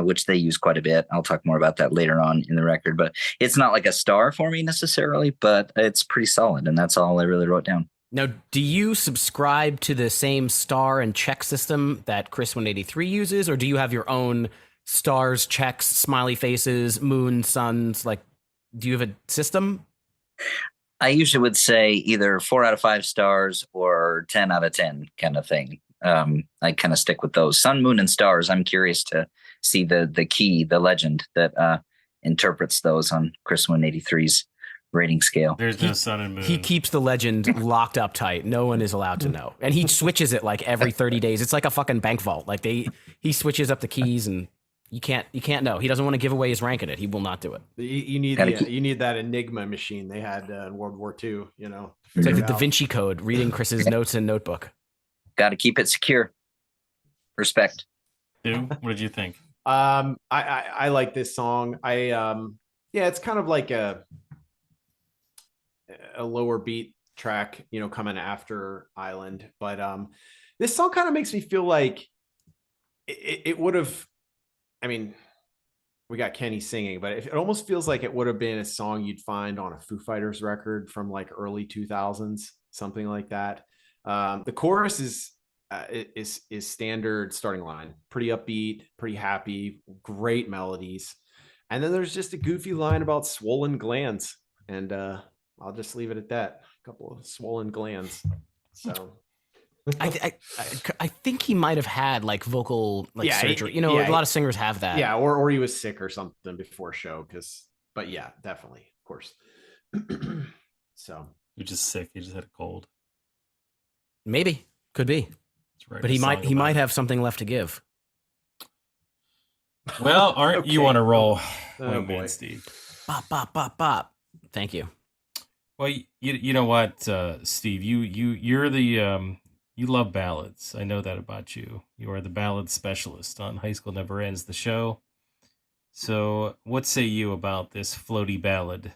which they use quite a bit. I'll talk more about that later on in the record, but it's not like a star for me necessarily, but it's pretty solid, and that's all I really wrote down. Now, do you subscribe to the same star and check system that Chris 183 uses, or do you have your own stars, checks, smiley faces, moon, suns? Like, do you have a system? I usually would say either 4 out of 5 stars or 10 out of 10 kind of thing. I kind of stick with those. Sun, moon, and stars. I'm curious to see the key, the legend that interprets those on Chris 183's rating scale. There's no sun and moon. He keeps the legend locked up tight. No one is allowed to know. And he switches it like every 30 days. It's like a fucking bank vault. Like he switches up the keys, and you can't know. He doesn't want to give away his rank in it. He will not do it. You need you need that Enigma machine they had in World War II. It's like the Da Vinci Code, reading Chris's notes and notebook. Got to keep it secure. Respect. Stu, what did you think? I like this song. It's kind of like a lower beat track, coming after Island, but this song kind of makes me feel like it would have. I mean, we got Kenny singing, but it almost feels like it would have been a song you'd find on a Foo Fighters record from like early 2000s, something like that. The chorus is standard starting line, pretty upbeat, pretty happy, great melodies, and then there's just a goofy line about swollen glands. and I'll just leave it at that. A couple of swollen glands. So I think he might have had like vocal surgery. You know, yeah, a lot of singers have that. Yeah, or he was sick or something before show. But yeah, definitely, of course. So You're just sick. You just had a cold. Maybe, could be, but he might have something left to give. Well, aren't Okay. you on a roll, Oh, Wingman boy. Steve? Bop, bop, bop, bop. Thank you. Well, you know what, Steve, you're the you love ballads. I know that about you. You are the ballad specialist on High School Never Ends, the show. So, what say you about this floaty ballad?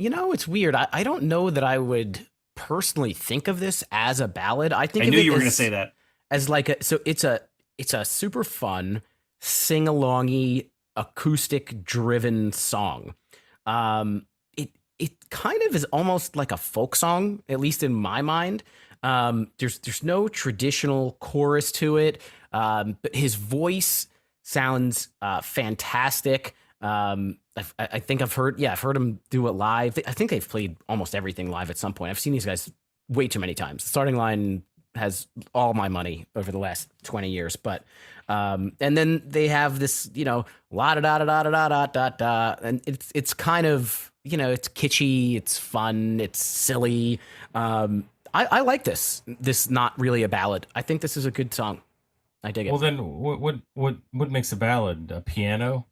You know, it's weird. I don't know that I would personally think of this as a ballad. I think I of knew it you were as- going to say that. as like it's a super fun sing-alongy acoustic driven song. It kind of is almost like a folk song, at least in my mind. There's no traditional chorus to it, but his voice sounds fantastic. I think I've heard him do it live. I think they've played almost everything live at some point. I've seen these guys way too many times. Starting Line has all my money over the last 20 years, but and then they have this, you know, la da da da da da da da da, and it's kind of, you know, it's kitschy, it's fun, it's silly. I like this not really a ballad. I think this is a good song. I dig it. Well, then what makes a ballad? A piano?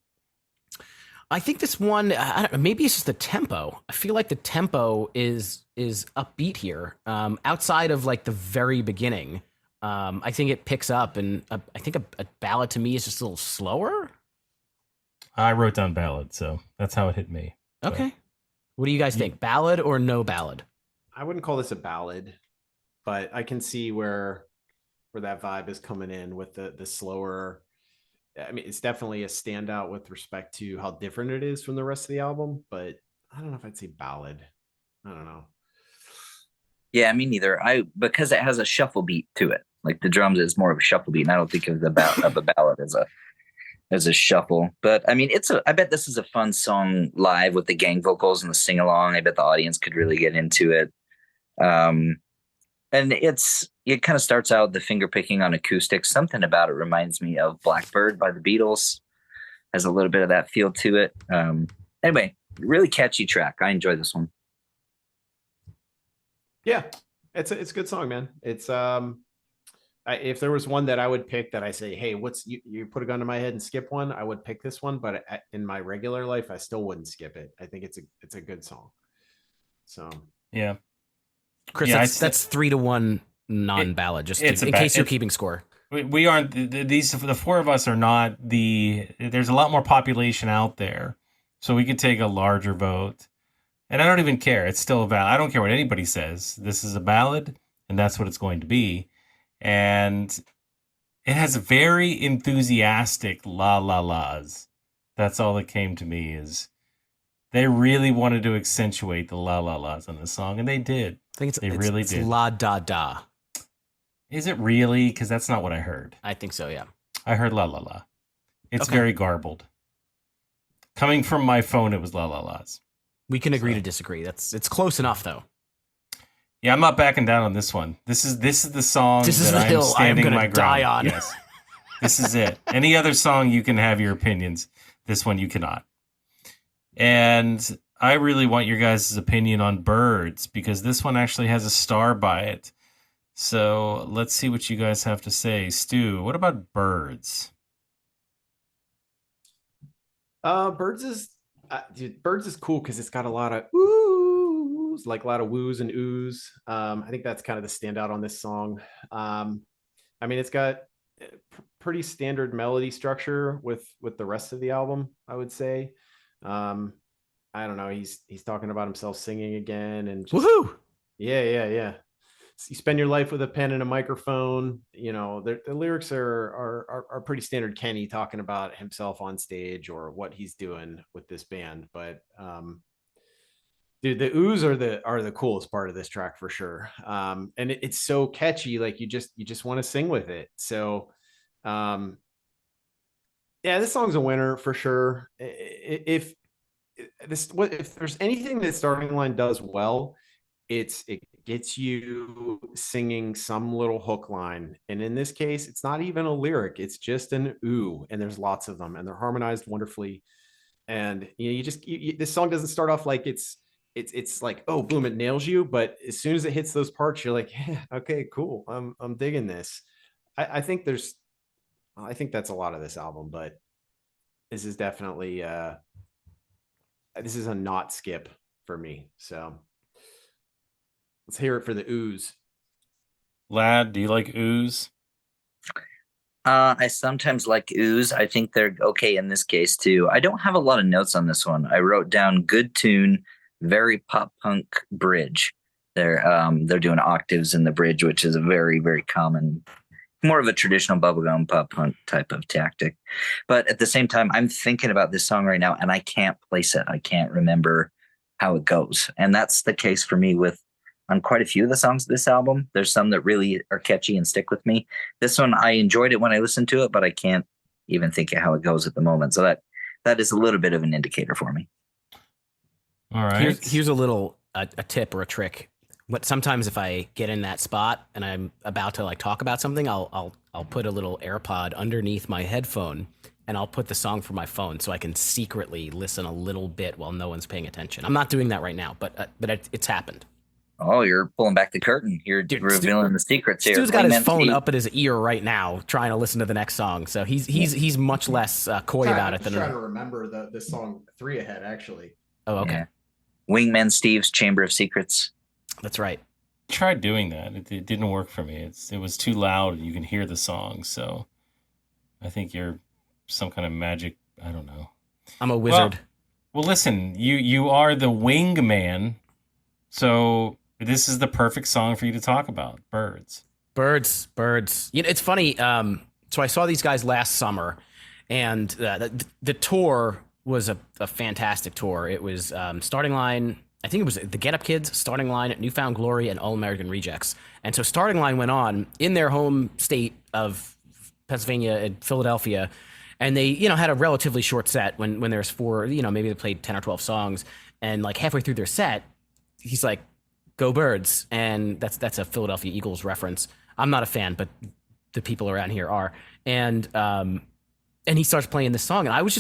I think this one, I don't know, maybe it's just the tempo. I feel like the tempo is upbeat here. Outside of like the very beginning, I think it picks up, and I think a ballad to me is just a little slower. I wrote down ballad, so that's how it hit me. Okay. What do you guys think? Ballad or no ballad? I wouldn't call this a ballad, but I can see where that vibe is coming in with the slower. I mean, it's definitely a standout with respect to how different it is from the rest of the album, but I don't know if I'd say ballad. I don't know. Yeah, me neither. Because it has a shuffle beat to it. Like the drums is more of a shuffle beat, and I don't think of a ballad as a shuffle. But I mean, I bet this is a fun song live with the gang vocals and the sing along. I bet the audience could really get into it. And it kind of starts out the finger picking on acoustics. Something about it reminds me of Blackbird by the Beatles. Has a little bit of that feel to it. Anyway, really catchy track. I enjoy this one. Yeah, it's a good song, man. It's if there was one that I would pick that I say, hey, you put a gun to my head and skip one, I would pick this one. But in my regular life, I still wouldn't skip it. I think it's a good song. So Yeah. Chris, Yeah, that's 3-1 non-ballad, just in case you're keeping score. We aren't the four of us are not there's a lot more population out there, so we could take a larger vote, and I don't even care. It's still a ballad. I don't care what anybody says. This is a ballad, and that's what it's going to be. And it has very enthusiastic la la las. That's all that came to me is they really wanted to accentuate the la la las on the song, and they did. I think they really did. La da da. Is it really? Because that's not what I heard. I think so, yeah. I heard la la la. It's very garbled. Coming from my phone, it was la la las. We can agree to disagree. It's close enough, though. Yeah, I'm not backing down on this one. This is the song this is the I'm hill standing I'm my gonna die ground. on. Yes, this is it. Any other song you can have your opinions. This one you cannot. And I really want your guys' opinion on Birds because this one actually has a star by it. So let's see what you guys have to say. Stu, what about Birds? Birds is cool because it's got a lot of woos, like a lot of woos and oohs. I think that's kind of the standout on this song. I mean, it's got pretty standard melody structure with the rest of the album, I would say. I don't know. He's talking about himself singing again and just, woohoo! Yeah. You spend your life with a pen and a microphone. You know, the lyrics are pretty standard Kenny talking about himself on stage or what he's doing with this band. But dude, the oohs are the coolest part of this track for sure. And it's so catchy, like you just want to sing with it. So yeah, this song's a winner for sure. If this, what if there's anything that Starting Line does well, it gets you singing some little hook line, and in this case it's not even a lyric, it's just an ooh, and there's lots of them and they're harmonized wonderfully. And you just this song doesn't start off like it's like, oh boom, it nails you, but as soon as it hits those parts you're like, yeah, okay, cool, I'm digging this. I think I think that's a lot of this album, but this is definitely this is a not skip for me. So let's hear it for the ooze. Lad, do you like ooze? I sometimes like ooze. I think they're okay in this case too. I don't have a lot of notes on this one. I wrote down good tune, very pop punk bridge. They're doing octaves in the bridge, which is a very, very common, more of a traditional bubblegum pop punk type of tactic. But at the same time, I'm thinking about this song right now and I can't place it. I can't remember how it goes. And that's the case for me with on quite a few of the songs of this album. There's some that really are catchy and stick with me. This one, I enjoyed it when I listened to it, but I can't even think of how it goes at the moment. So that is a little bit of an indicator for me. All right. Here's a little a tip or a trick. But sometimes if I get in that spot and I'm about to like talk about something, I'll put a little AirPod underneath my headphone and I'll put the song from my phone so I can secretly listen a little bit while no one's paying attention. I'm not doing that right now, but it's happened. Oh, you're pulling back the curtain. You're revealing the secrets here. Stu's got his phone up at his ear right now, trying to listen to the next song. So he's much less coy about it than. I'm trying to remember the song 3 Ahead, actually. Oh, okay. Yeah. Wingman Steve's Chamber of Secrets. That's right. I tried doing that. It didn't work for me. It was too loud and you can hear the song. So I think you're some kind of magic. I don't know. I'm a wizard. Well, listen, you are the wingman. So this is the perfect song for you to talk about. Birds. You know, it's funny. So I saw these guys last summer, and the tour was a fantastic tour. It was Starting Line. I think it was the Get Up Kids, Starting Line, Newfound Glory, and All American Rejects. And so Starting Line went on in their home state of Pennsylvania and Philadelphia, and they had a relatively short set when there's 4. Maybe they played 10 or 12 songs, and like halfway through their set, he's like, "Go Birds," and that's a Philadelphia Eagles reference. I'm not a fan, but the people around here are, and he starts playing this song, and I was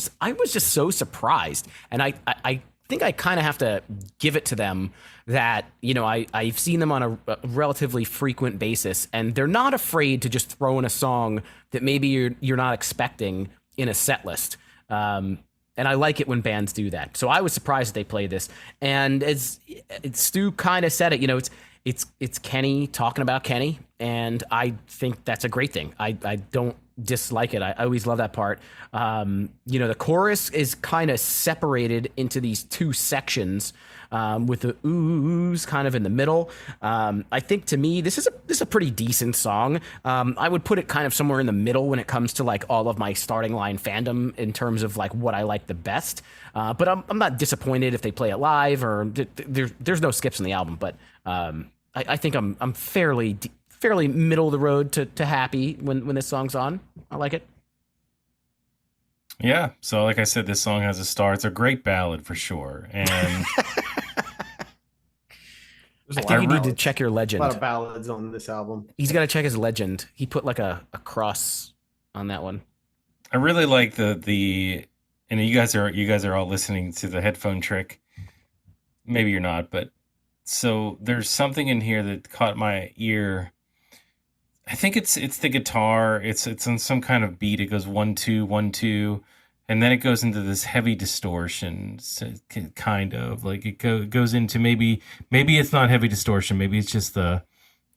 just so surprised, and I think I kind of have to give it to them that I've seen them on a relatively frequent basis, and they're not afraid to just throw in a song that maybe you're not expecting in a set list. And I like it when bands do that. So I was surprised that they played this. And as Stu kind of said it, it's Kenny talking about Kenny, and I think that's a great thing. I don't dislike it. I always love that part. The chorus is kind of separated into these 2 sections, with the oohs kind of in the middle. I think to me, this is a pretty decent song. I would put it kind of somewhere in the middle when it comes to like all of my Starting Line fandom in terms of like what I like the best. But I'm not disappointed if they play it live, or there's no skips in the album. But I think I'm fairly middle of the road to happy when this song's on. I like it. Yeah. So like I said, this song has a star. It's a great ballad for sure. And I think you need to check your legend. A lot of ballads on this album. He's got to check his legend. He put like a cross on that one. I really like the and you guys are all listening to the headphone trick. Maybe you're not, but so there's something in here that caught my ear. I think it's the guitar. It's on some kind of beat. It goes 1 2 1 2, and then it goes into this heavy distortion. Kind of like it goes into maybe it's not heavy distortion. Maybe it's just a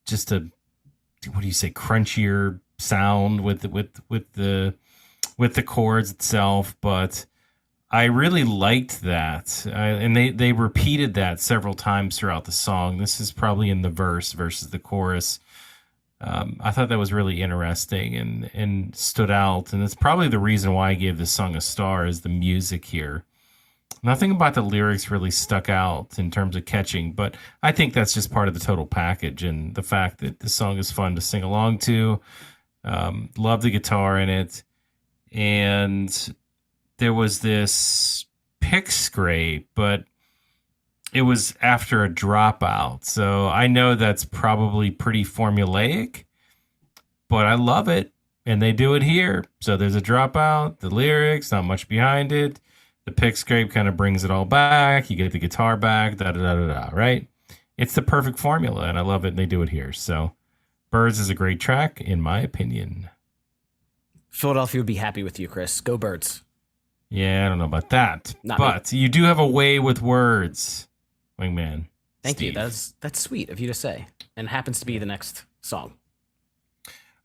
what do you say, crunchier sound with the chords itself. But I really liked that, and they repeated that several times throughout the song. This is probably in the verse versus the chorus. I thought that was really interesting and stood out, and it's probably the reason why I gave this song a star is the music here. Nothing about the lyrics really stuck out in terms of catching, but I think that's just part of the total package, and the fact that the song is fun to sing along to. Love the guitar in it, and there was this pick scrape, but it was after a dropout. So I know that's probably pretty formulaic, but I love it. And they do it here. So there's a dropout, the lyrics, not much behind it. The pick scrape kind of brings it all back. You get the guitar back, da da da da da, right? It's the perfect formula, and I love it, and they do it here. So Birds is a great track, in my opinion. Philadelphia would be happy with you, Chris. Go Birds. Yeah, I don't know about that. But you do have a way with words, Wingman. Thank Steve. you. That's sweet of you to say. And happens to be the next song.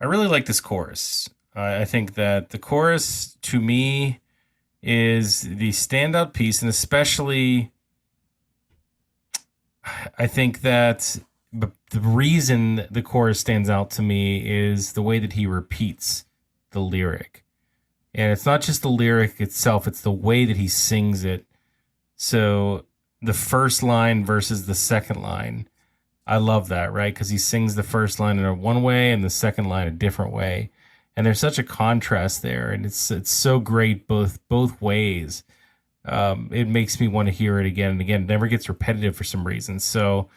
I really like this chorus. I think that the chorus, to me, is the standout piece, and especially I think that the reason the chorus stands out to me is the way that he repeats the lyric. And it's not just the lyric itself, it's the way that he sings it. So the first line versus the second line, I love that, right? Because he sings the first line in one way and the second line a different way. And there's such a contrast there, and it's so great both ways. It makes me want to hear it again and again. It never gets repetitive for some reason. So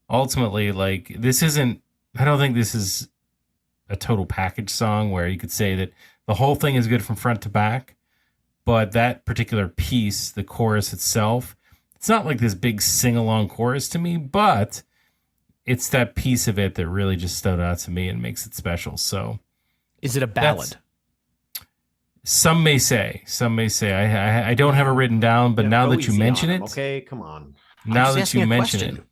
ultimately, like, I don't think this is a total package song where you could say that the whole thing is good from front to back, but that particular piece, the chorus itself, it's not like this big sing-along chorus to me, but it's that piece of it that really just stood out to me and makes it special. So, is it a ballad? Some may say. I don't have it written down, but now that you mention it, okay, come on. Now that you mention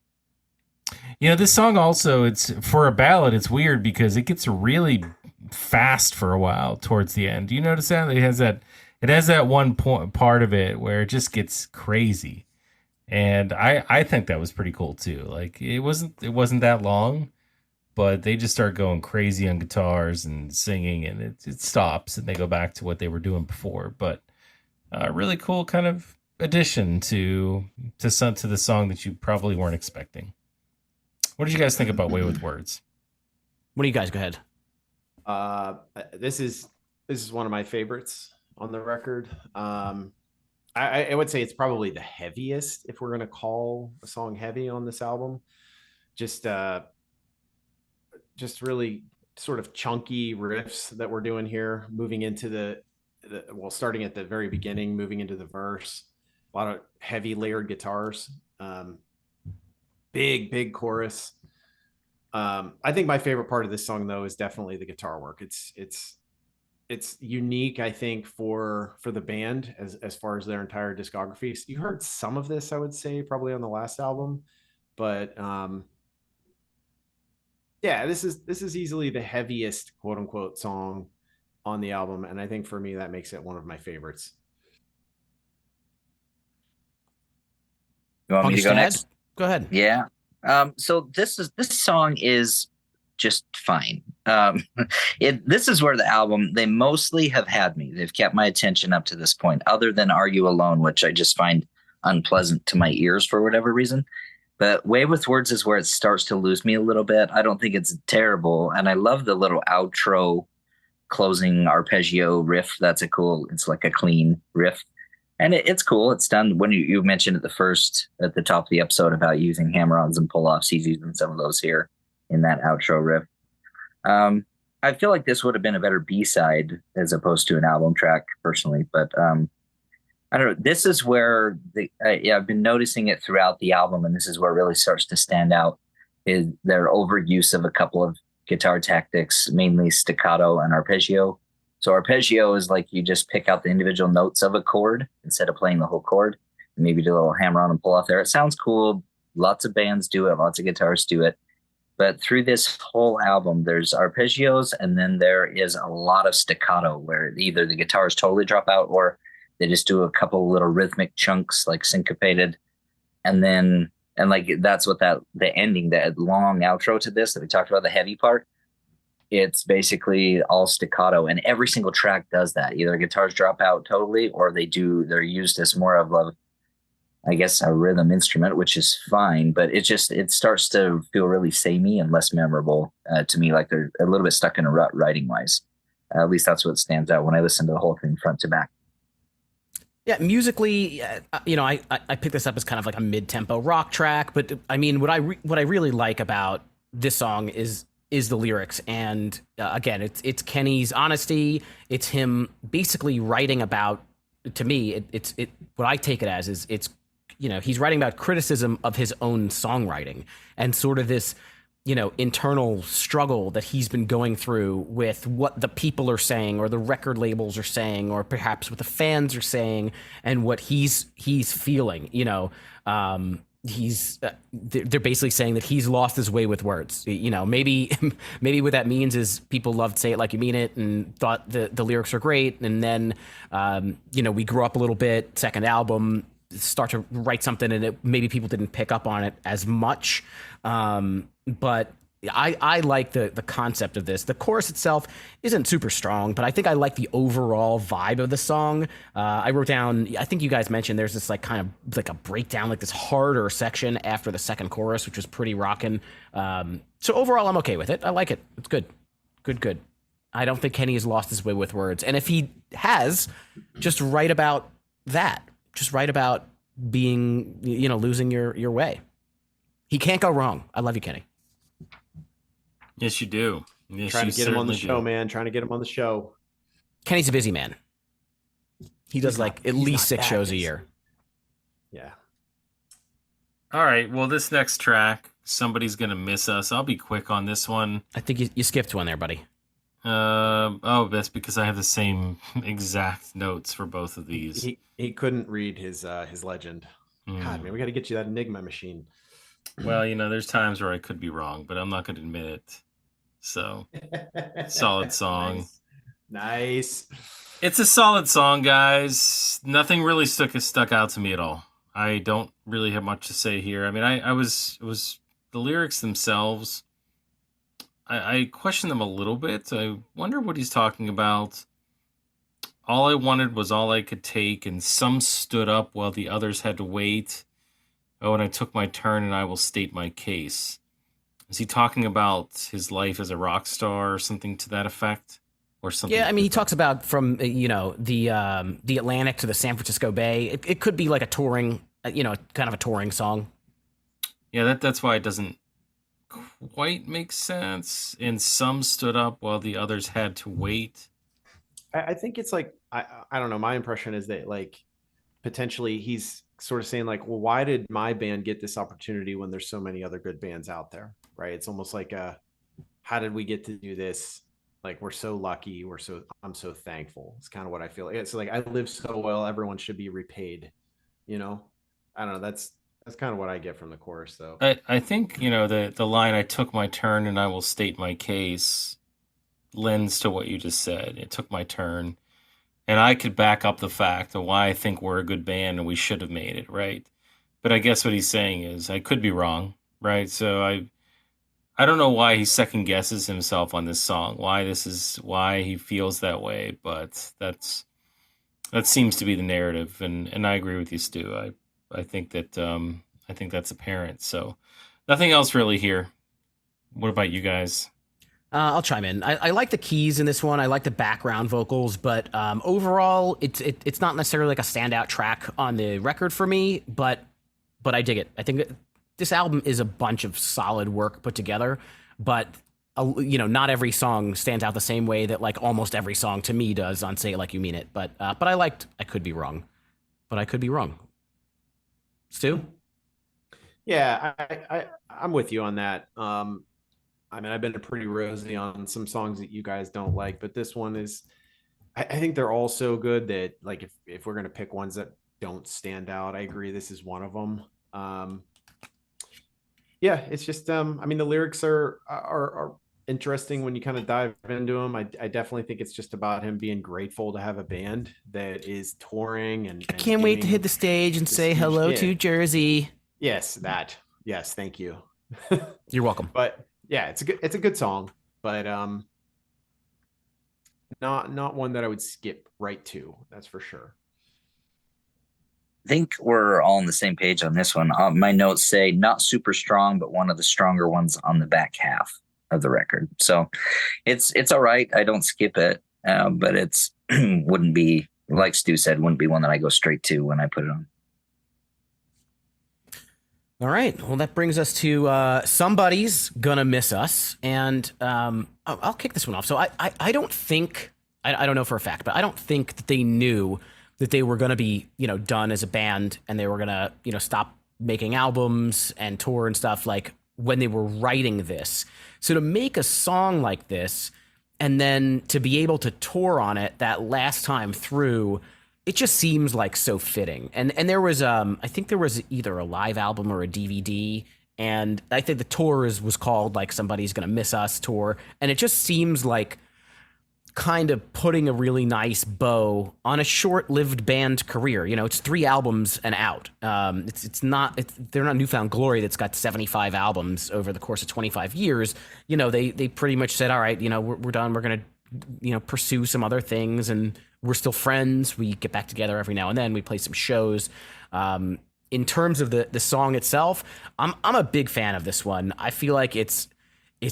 it, this song also, it's for a ballad. It's weird because it gets really fast for a while towards the end. Do you notice that it has that one part of it where it just gets crazy, and I think that was pretty cool too. Like it wasn't that long, but they just start going crazy on guitars and singing, and it stops, and they go back to what they were doing before. But really cool kind of addition to the song that you probably weren't expecting. What did you guys think about Way with Words? What do you guys? Go ahead. This is one of my favorites on the record. I would say it's probably the heaviest, if we're going to call a song heavy on this album. Just really sort of chunky riffs that we're doing here, moving into starting at the very beginning, moving into the verse, a lot of heavy layered guitars, big chorus. I think my favorite part of this song though is definitely the guitar work. It's unique, I think, for the band as far as their entire discography. So you heard some of this, I would say, probably on the last album, but yeah, this is easily the heaviest quote unquote song on the album, and I think for me that makes it one of my favorites. You want me to go next? Go ahead. Yeah. So this song is just fine. This is where the album, they mostly have had me. They've kept my attention up to this point, other than Are You Alone, which I just find unpleasant to my ears for whatever reason. But Way with Words is where it starts to lose me a little bit. I don't think it's terrible. And I love the little outro closing arpeggio riff. It's like a clean riff. And it's cool. It's done when you mentioned at the top of the episode about using hammer-ons and pull-offs. He's using some of those here in that outro riff. I feel like this would have been a better B-side as opposed to an album track personally. But I don't know. This is where I've been noticing it throughout the album, and this is where it really starts to stand out, is their overuse of a couple of guitar tactics, mainly staccato and arpeggio. So arpeggio is like you just pick out the individual notes of a chord instead of playing the whole chord, and maybe do a little hammer on and pull off there. It sounds cool. Lots of bands do it. Lots of guitarists do it. But through this whole album, there's arpeggios, and then there is a lot of staccato where either the guitars totally drop out or they just do a couple little rhythmic chunks, like syncopated. And that's what the ending, that long outro to this that we talked about, the heavy part, it's basically all staccato. And every single track does that. Either guitars drop out totally, or they're used as more of a rhythm instrument, which is fine. But it starts to feel really samey and less memorable to me, like they're a little bit stuck in a rut writing wise. At least that's what stands out when I listen to the whole thing front to back. Yeah, musically, I picked this up as kind of like a mid-tempo rock track, but I mean, what I really like about this song is the lyrics, and again, it's Kenny's honesty. It's him basically writing about. To me, it's what I take it as is it's he's writing about criticism of his own songwriting and sort of this internal struggle that he's been going through with what the people are saying or the record labels are saying or perhaps what the fans are saying and what he's feeling. They're basically saying that he's lost his way with words. Maybe what that means is people loved Say It Like You Mean It and thought the lyrics are great, and then we grew up a little bit, second album, start to write something, and maybe people didn't pick up on it as much. But I like the concept of this. The chorus itself isn't super strong, but I think I like the overall vibe of the song. I wrote down, I think you guys mentioned there's this like kind of like a breakdown, like this harder section after the second chorus, which was pretty rocking. So overall, I'm okay with it. I like it. It's good. Good. I don't think Kenny has lost his way with words. And if he has, just write about that. Just write about being, losing your way. He can't go wrong. I love you, Kenny. Yes, you do. Yes, Trying to get him on the show, do. man. Trying to get him on the show. Kenny's a busy man. He does like at least 6 shows a year. Yeah. All right. Well, this next track, Somebody's Gonna Miss Us. I'll be quick on this one. I think you skipped one there, buddy. That's because I have the same exact notes for both of these. He couldn't read his legend. God, man, we got to get you that Enigma machine. Well, there's times where I could be wrong, but I'm not going to admit it. So, solid song. Nice. It's a solid song, guys. Nothing really stuck out to me at all. I don't really have much to say here. I mean, it was the lyrics themselves. I question them a little bit. I wonder what he's talking about. All I wanted was all I could take, and some stood up while the others had to wait. Oh, and I took my turn, and I will state my case. Is he talking about his life as a rock star or something to that effect? Or something? Yeah, I mean, he talks about from, the Atlantic to the San Francisco Bay. It could be like a touring, kind of a touring song. Yeah, that's why it doesn't quite make sense. And some stood up while the others had to wait. I think it's like, I don't know. My impression is that like potentially he's sort of saying like, well, why did my band get this opportunity when there's so many other good bands out there? Right. It's almost like how did we get to do this? Like, we're so lucky. I'm so thankful. It's kind of what I feel. It's like, I live so well. Everyone should be repaid. I don't know. That's kind of what I get from the chorus though. I think, the line, I took my turn and I will state my case, lends to what you just said. It took my turn. And I could back up the fact of why I think we're a good band and we should have made it, right? But I guess what he's saying is I could be wrong, right? So I don't know why he second guesses himself on this song, why he feels that way, but that seems to be the narrative, and I agree with you, Stu. I think that's apparent. So nothing else really here. What about you guys? I'll chime in. I like the keys in this one. I like the background vocals, but overall, it's not necessarily like a standout track on the record for me. But I dig it. I think that this album is a bunch of solid work put together. But not every song stands out the same way that like almost every song to me does on Say It Like You Mean It. But I could be wrong. But I could be wrong. Stu? Yeah, I'm with you on that. I mean, I've been pretty rosy on some songs that you guys don't like, but this one is, I think they're all so good that like, if we're going to pick ones that don't stand out, I agree. This is one of them. Yeah, it's just, I mean, the lyrics are interesting when you kind of dive into them. I definitely think it's just about him being grateful to have a band that is touring and I can't wait to hit the stage and say hello to Jersey. Yes, yes. Thank you. You're welcome. But yeah, it's a good song, but not one that I would skip right to. That's for sure. I think we're all on the same page on this one. My notes say not super strong, but one of the stronger ones on the back half of the record. So it's all right. I don't skip it, but it's wouldn't be like Stu said, wouldn't be one that I go straight to when I put it on. All right. Well, that brings us to Somebody's Gonna Miss Us. And I'll kick this one off. So I don't think, I don't know for a fact, but I don't think that they knew that they were going to be, done as a band and they were going to, stop making albums and tour and stuff like when they were writing this. So to make a song like this and then to be able to tour on it that last time through, it just seems like so fitting. And there was I think there was either a live album or a DVD, and I think the tour was called like Somebody's Gonna Miss Us tour, and it just seems like kind of putting a really nice bow on a short-lived band career. It's 3 albums and out. They're not Newfound Glory that's got 75 albums over the course of 25 years. They pretty much said, all right, we're done. We're gonna pursue some other things, and we're still friends. We get back together every now and then. We play some shows. In terms of the song itself, I'm a big fan of this one. I feel like it's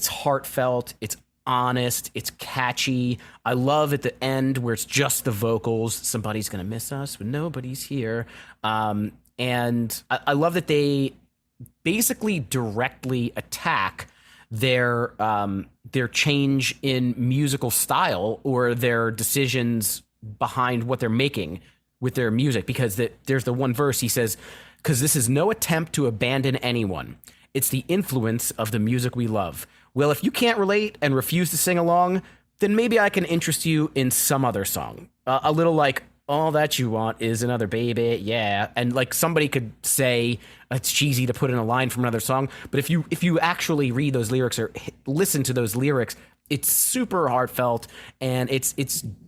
heartfelt. It's honest. It's catchy. I love at the end where it's just the vocals. Somebody's gonna miss us when nobody's here. And I love that they basically directly attack their change in musical style or their decisions behind what they're making with their music, because there's the one verse he says, because this is no attempt to abandon anyone. It's the influence of the music we love. Well, if you can't relate and refuse to sing along, then maybe I can interest you in some other song. A little like, all that you want is another baby, yeah. And like somebody could say it's cheesy to put in a line from another song, but if you actually read those lyrics or listen to those lyrics, it's super heartfelt, and it's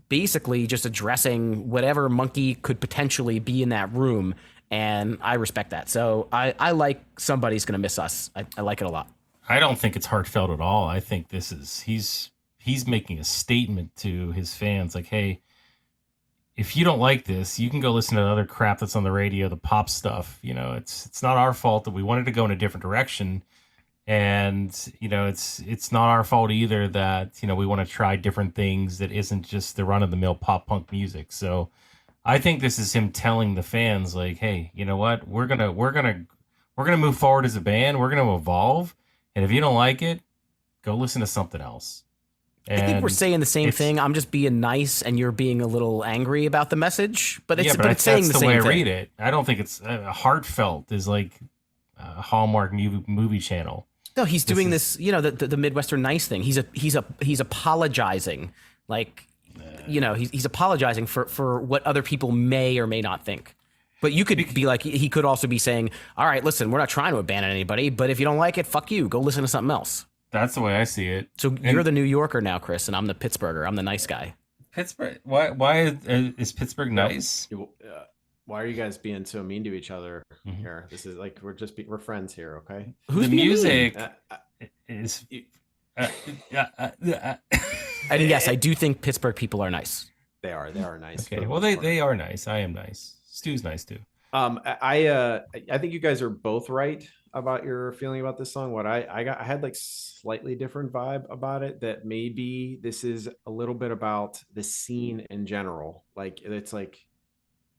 basically just addressing whatever monkey could potentially be in that room, and I respect that. So I like Somebody's Gonna Miss Us. I like it a lot. I don't think it's heartfelt at all. I think this is he's making a statement to his fans, like, hey, if you don't like this, you can go listen to the other crap that's on the radio, the pop stuff. It's not our fault that we wanted to go in a different direction. And, it's not our fault either that, we want to try different things that isn't just the run of the mill pop punk music. So I think this is him telling the fans, like, hey, you know what? We're going to move forward as a band. We're going to evolve. And if you don't like it, go listen to something else. I think we're saying the same thing. I'm just being nice, and you're being a little angry about the message. But it's saying the same thing. I read it. I don't think it's heartfelt. Is like a Hallmark movie channel. No, he's doing this. The Midwestern nice thing. He's apologizing. Like, he's apologizing for what other people may or may not think. But you could be like, he could also be saying, all right, listen, we're not trying to abandon anybody, but if you don't like it, fuck you. Go listen to something else. That's the way I see it. So you're the New Yorker now, Chris, and I'm the Pittsburgher. I'm the nice guy. Pittsburgh? Why is Pittsburgh nice? Why are you guys being so mean to each other here? This is like we're friends here, okay? Who's the music is? And yes, I do think Pittsburgh people are nice. They are nice. Okay, well they are nice. I am nice. Stu's nice too. I think you guys are both right about your feeling about this song. What I had like slightly different vibe about it, that maybe this is a little bit about the scene in general. Like it's like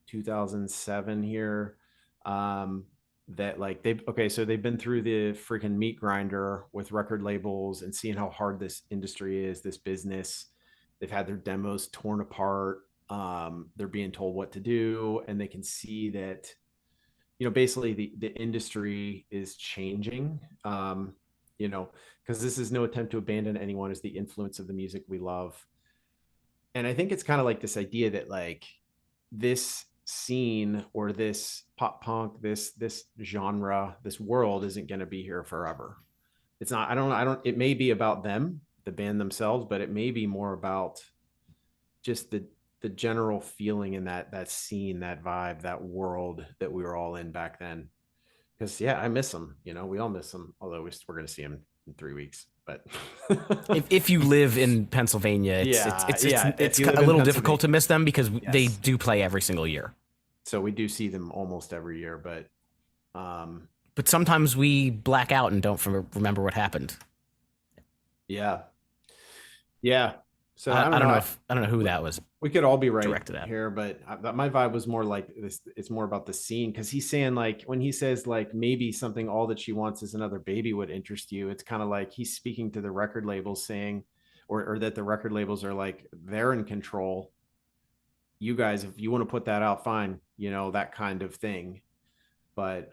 2007 here. That like so they've been through the freaking meat grinder with record labels and seeing how hard this industry is, this business. They've had their demos torn apart. They're being told what to do, and they can see that, basically the industry is changing, because this is no attempt to abandon anyone, is the influence of the music we love. And I think it's kind of like this idea that like this scene or this pop punk, this genre, this world isn't going to be here forever. It's not, I don't, it may be about them, the band themselves, but it may be more about just the general feeling in that scene, that vibe, that world that we were all in back then. Because I miss them. We all miss them. Although we're going to see them in 3 weeks. But if you live in Pennsylvania, it's a little difficult to miss them because they do play every single year. So we do see them almost every year, but sometimes we black out and don't remember what happened. Yeah. So I don't know if I don't know who that was. we could all be right Directed at. here, but my vibe was more like this. It's more about the scene because he's saying like when he says like maybe something all that she wants is another baby would interest you. It's kind of like he's speaking to the record labels saying, or that the record labels are like they're in control. You guys, if you want to put that out, fine, you know, that kind of thing. But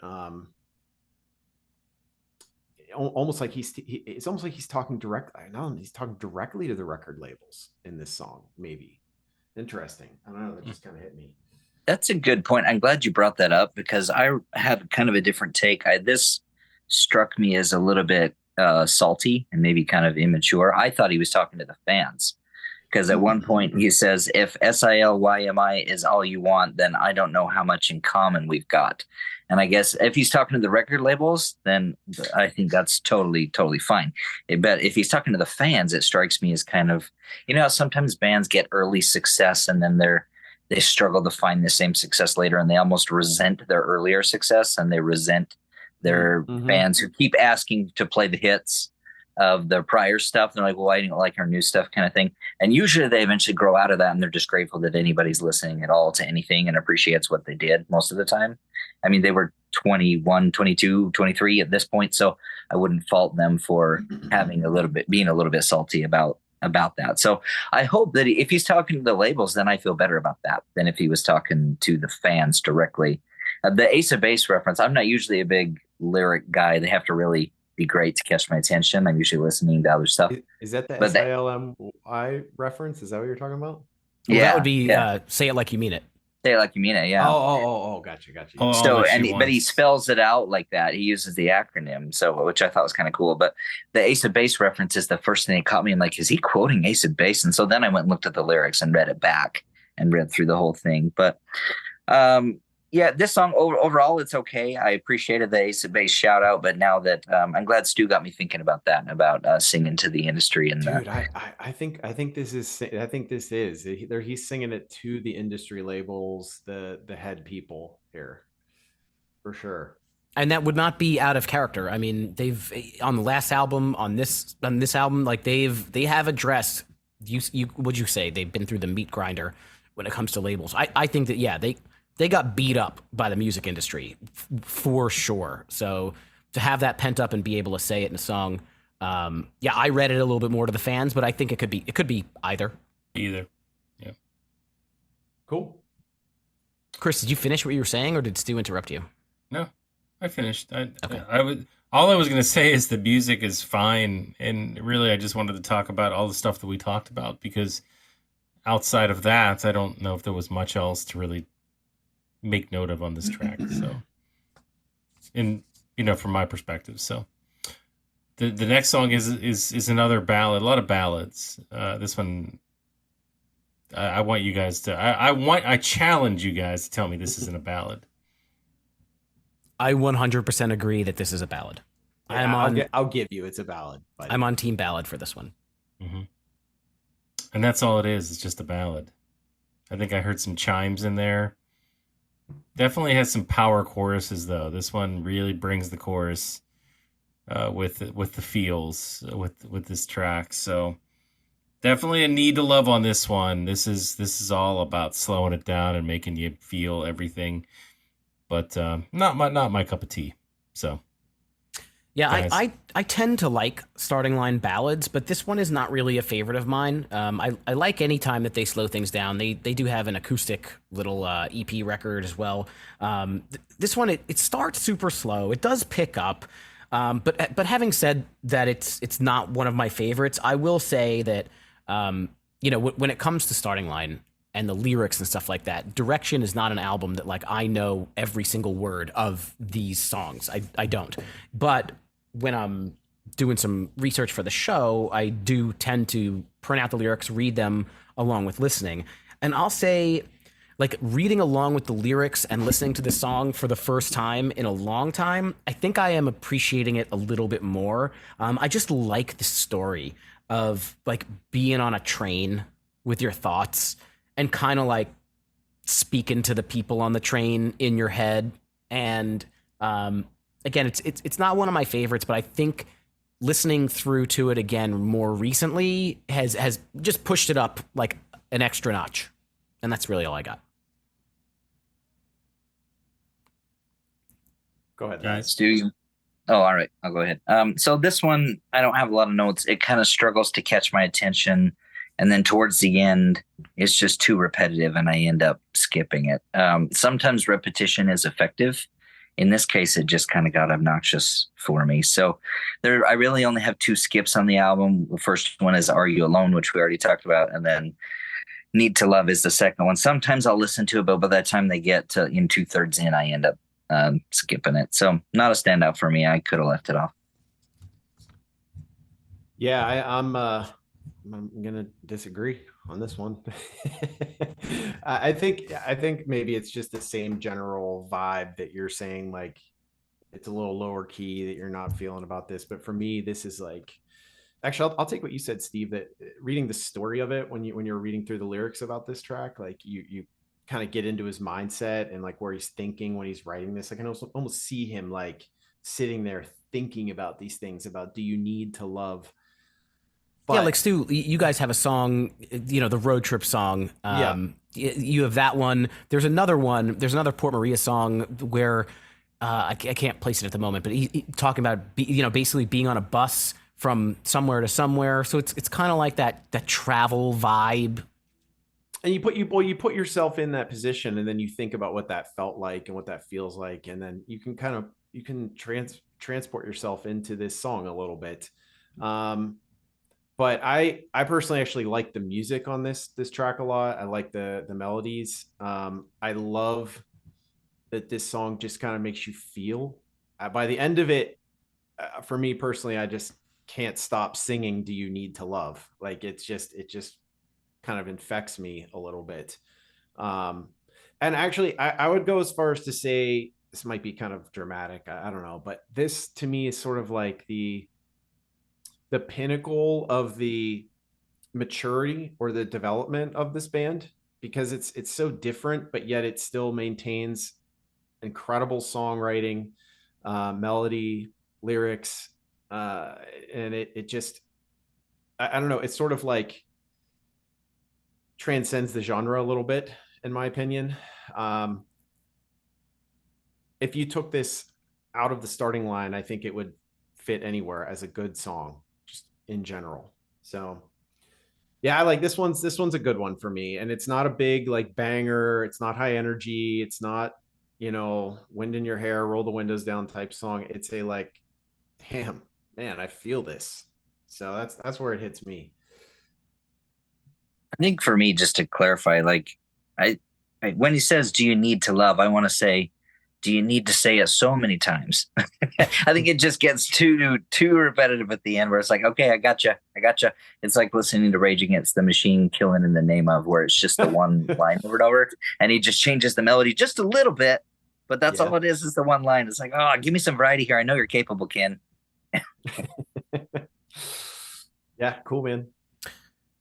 almost like it's almost like he's talking directly. I know he's talking directly to the record labels in this song. Maybe interesting. I don't know. That just kind of hit me. That's a good point. I'm glad you brought that up because I had kind of a different take. This struck me as a little bit salty and maybe kind of immature. I thought he was talking to the fans because at one point he says, if SILYMI is all you want, then I don't know how much in common we've got. And I guess if he's talking to the record labels, then I think that's totally fine. But if he's talking to the fans, it strikes me as kind of, you know, sometimes bands get early success and then they struggle to find the same success later, and they almost resent their earlier success, and they resent their fans who keep asking to play the hits of their prior stuff. They're like, well, I didn't like our new stuff kind of thing. And usually they eventually grow out of that, and they're just grateful that anybody's listening at all to anything and appreciates what they did most of the time. I mean, they were 21, 22, 23 at this point, so I wouldn't fault them for being a little bit salty about that. So I hope that if he's talking to the labels, then I feel better about that than if he was talking to the fans directly. The Ace of Base reference, I'm not usually a big lyric guy. They have to really be great to catch my attention. I'm usually listening to other stuff. Is that the SILMI reference? Is that what you're talking about? Well, that would be Say It Like You Mean It. Say it like you mean it, yeah. Gotcha. So, but he spells it out like that. He uses the acronym, so which I thought was kind of cool. But the Ace of Base reference is the first thing that caught me. I'm like, is he quoting Ace of Base? And so then I went and looked at the lyrics and read it back and read through the whole thing. But yeah, this song overall, it's okay. I appreciated the Ace of Base shout out, but now that I'm glad Stu got me thinking about that, about singing to the industry. And dude, I think this is he's singing it to the industry labels, the head people here, for sure. And that would not be out of character. I mean, they've on the last album, on this album, like they have addressed you. Would you say they've been through the meat grinder when it comes to labels? I think that they got beat up by the music industry for sure. So to have that pent up and be able to say it in a song, I read it a little bit more to the fans, but I think it could be either. Yeah. Cool. Chris, did you finish what you were saying, or did Stu interrupt you? No, I finished. Okay. All I was going to say is the music is fine, and really, I just wanted to talk about all the stuff that we talked about, because outside of that, I don't know if there was much else to really make note of on this track. So, from my perspective. So the next song is another ballad, a lot of ballads. This one, I want you guys to, I challenge you guys to tell me this isn't a ballad. I 100% agree that this is a ballad. Yeah, I'll give you, it's a ballad. But I'm on team ballad for this one. Mm-hmm. And that's all it is. It's just a ballad. I think I heard some chimes in there. Definitely has some power choruses, though. This one really brings the chorus with the feels with this track. So definitely a need to love on this one. This is all about slowing it down and making you feel everything. But not my cup of tea. So yeah, I tend to like starting line ballads, but this one is not really a favorite of mine. I like any time that they slow things down. They do have an acoustic little EP record as well. This one it starts super slow. It does pick up, but having said that, it's not one of my favorites. I will say that when it comes to starting line and the lyrics and stuff like that, Direction is not an album that like I know every single word of these songs. I don't, but when I'm doing some research for the show, I do tend to print out the lyrics, read them along with listening. And I'll say, like, reading along with the lyrics and listening to the song for the first time in a long time, I think I am appreciating it a little bit more. I just like the story of, like, being on a train with your thoughts and kind of, like, speaking to the people on the train in your head. And, again, it's not one of my favorites, but I think listening through to it again more recently has just pushed it up like an extra notch. And that's really all I got. Go ahead, Guys. Stu. Oh, all right. I'll go ahead. So this one, I don't have a lot of notes. It kind of struggles to catch my attention. And then towards the end, it's just too repetitive and I end up skipping it. Sometimes repetition is effective. In this case, it just kind of got obnoxious for me. So I really only have 2 skips on the album. The first one is Are You Alone, which we already talked about. And then Need to Love is the second one. Sometimes I'll listen to it, but by the time they get to 2/3 in, I end up skipping it. So not a standout for me. I could have left it off. Yeah, I'm gonna disagree on this one. I think maybe it's just the same general vibe that you're saying, like it's a little lower key that you're not feeling about this. But for me, this is like, actually, I'll take what you said, Steve, that reading the story of it when you're reading through the lyrics about this track, like you kind of get into his mindset and like where he's thinking when he's writing this. I can also almost see him like sitting there thinking about these things about, do you need to love? But, yeah, like Stu, you guys have a song, the road trip song. You have that one. There's another one. There's another Port Maria song where I can't place it at the moment, but he talking about basically being on a bus from somewhere to somewhere. So it's kind of like that travel vibe. And you put yourself in that position, and then you think about what that felt like and what that feels like, and then you can transport yourself into this song a little bit. But I personally actually like the music on this track a lot. I like the melodies. I love that this song just kind of makes you feel. By the end of it, for me personally, I just can't stop singing "Do You Need to Love?" Like it just kind of infects me a little bit. And actually, I would go as far as to say, this might be kind of dramatic, I don't know, but this to me is sort of like the pinnacle of the maturity or the development of this band, because it's so different, but yet it still maintains incredible songwriting, melody, lyrics, and it just, I don't know, it's sort of like transcends the genre a little bit, in my opinion. If you took this out of the starting line, I think it would fit anywhere as a good song, just in general. So yeah, I like this one's a good one for me. And it's not a big like banger, it's not high energy, it's not, wind in your hair, roll the windows down type song. It's a like, damn, man, I feel this. So that's where it hits me. I think for me, just to clarify, like I when he says, "Do you need to love?" I want to say, "Do you need to say it so many times?" I think it just gets too repetitive at the end, where it's like, "Okay, I gotcha." It's like listening to Rage Against the Machine, "Killing in the Name of," where it's just the one line over and over, and he just changes the melody just a little bit, but that's all it is the one line. It's like, oh, give me some variety here. I know you're capable, Ken. Yeah, cool, man.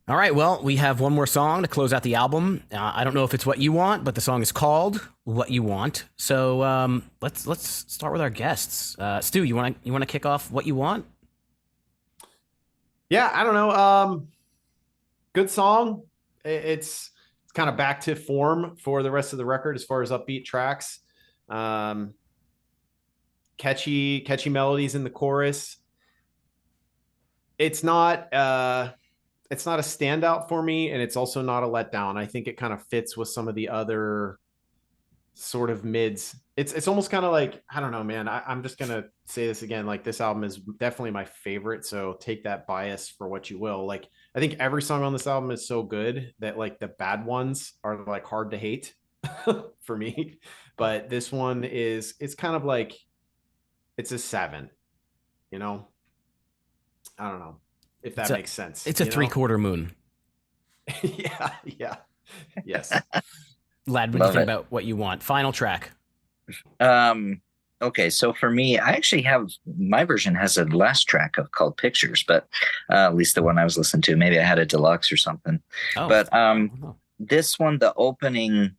All right, well, we have one more song to close out the album. I don't know if it's what you want, but the song is called "What You Want." So let's start with our guests. Stu, you want to kick off what you want? Yeah, I don't know. Good song. It's kind of back to form for the rest of the record as far as upbeat tracks. Catchy melodies in the chorus. It's not a standout for me, and it's also not a letdown. I think it kind of fits with some of the other sort of mids. It's almost kind of like, I don't know, man. I'm just gonna say this again. Like, this album is definitely my favorite, so take that bias for what you will. Like, I think every song on this album is so good that like the bad ones are like hard to hate for me. But this one it's kind of like, it's a 7, I don't know if that makes sense. It's a 3/4 moon. Yeah. Yes. Lad, what do you think about what you want? Final track. Okay, so for me, I actually have, my version has a last track called Pictures, but at least the one I was listening to. Maybe I had a deluxe or something. But this one, the opening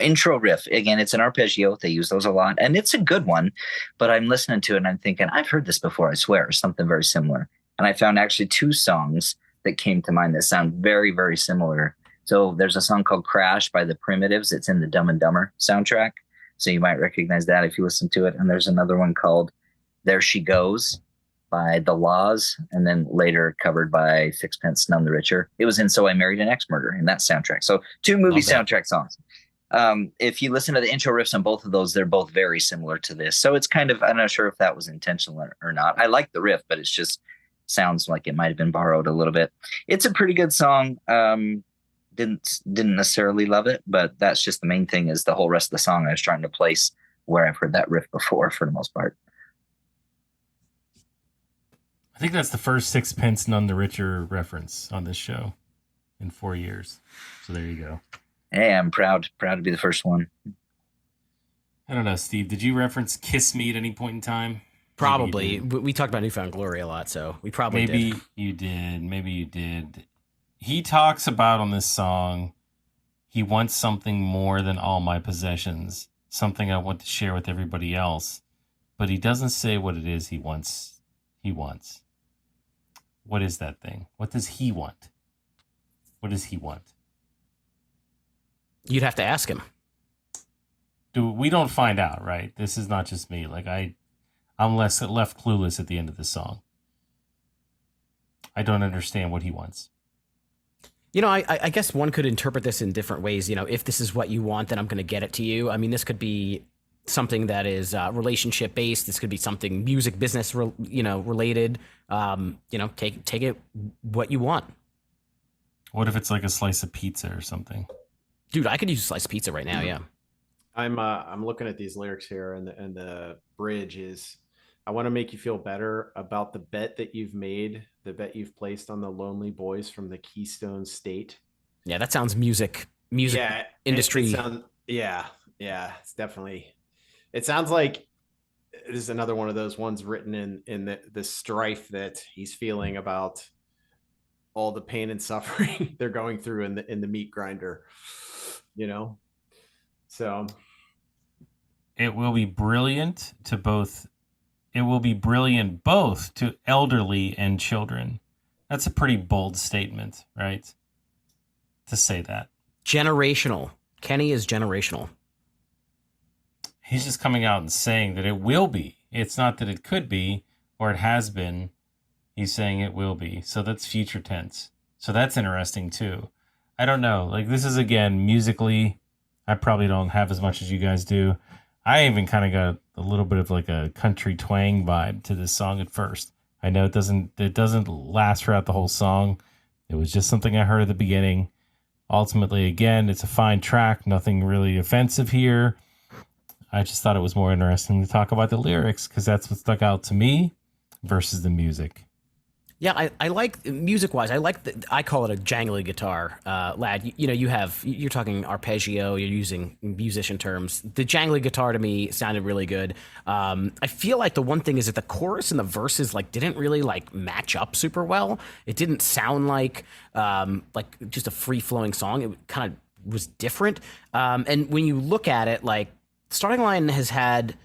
intro riff. Again, it's an arpeggio. They use those a lot, and it's a good one. But I'm listening to it and I'm thinking, I've heard this before, I swear, or something very similar. And I found actually two songs that came to mind that sound very, very similar. So there's a song called Crash by the Primitives. It's in the Dumb and Dumber soundtrack. So you might recognize that if you listen to it. And there's another one called There She Goes by The Laws, and then later covered by Sixpence None the Richer. It was in So I Married an Ex-Murder in that soundtrack. So two movie soundtrack songs. If you listen to the intro riffs on both of those, they're both very similar to this. So it's kind of, I'm not sure if that was intentional or not. I like the riff, but it's just sounds like it might have been borrowed a little bit. It's a pretty good song. Didn't necessarily love it, but that's just the main thing is the whole rest of the song I was trying to place where I've heard that riff before for the most part. I think that's the first Sixpence None the Richer reference on this show in 4 years. So there you go. Hey, I'm proud to be the first one. I don't know, Steve. Did you reference Kiss Me at any point in time? Probably. We talked about Newfound Glory a lot, so we probably did. Maybe you did. He talks about on this song, he wants something more than all my possessions, something I want to share with everybody else, but he doesn't say what it is he wants. What is that thing? What does he want? What does he want? You'd have to ask him. We don't find out, right? This is not just me. Like I'm left clueless at the end of this song. I don't understand what he wants. You know, I guess one could interpret this in different ways. You know, if this is what you want, then I'm going to get it to you. I mean, this could be something that is relationship based. This could be something music business, related. Take it what you want. What if it's like a slice of pizza or something? Dude, I could use a slice of pizza right now. Yeah. I'm looking at these lyrics here, and the bridge is, I want to make you feel better about the bet that you've made, the bet you've placed on the lonely boys from the Keystone State. Yeah, that sounds music industry. It's definitely. It sounds like this is another one of those ones written in the strife that he's feeling about all the pain and suffering they're going through in the meat grinder, So it will be brilliant both to elderly and children. That's a pretty bold statement, right? To say that. Generational. Kenny is generational. He's just coming out and saying that it will be. It's not that it could be or it has been. He's saying it will be. So that's future tense. So that's interesting too. I don't know. Like, this is, again, musically, I probably don't have as much as you guys do. I even kind of got a little bit of like a country twang vibe to this song at first. I know it doesn't last throughout the whole song. It was just something I heard at the beginning. Ultimately, again, it's a fine track. Nothing really offensive here. I just thought it was more interesting to talk about the lyrics because that's what stuck out to me versus the music. Yeah, I like music-wise. I call it a jangly guitar, lad. You're talking arpeggio. You're using musician terms. The jangly guitar to me sounded really good. I feel like the one thing is that the chorus and the verses didn't really match up super well. It didn't sound like just a free-flowing song. It kind of was different. And when you look at it, Starting Line has had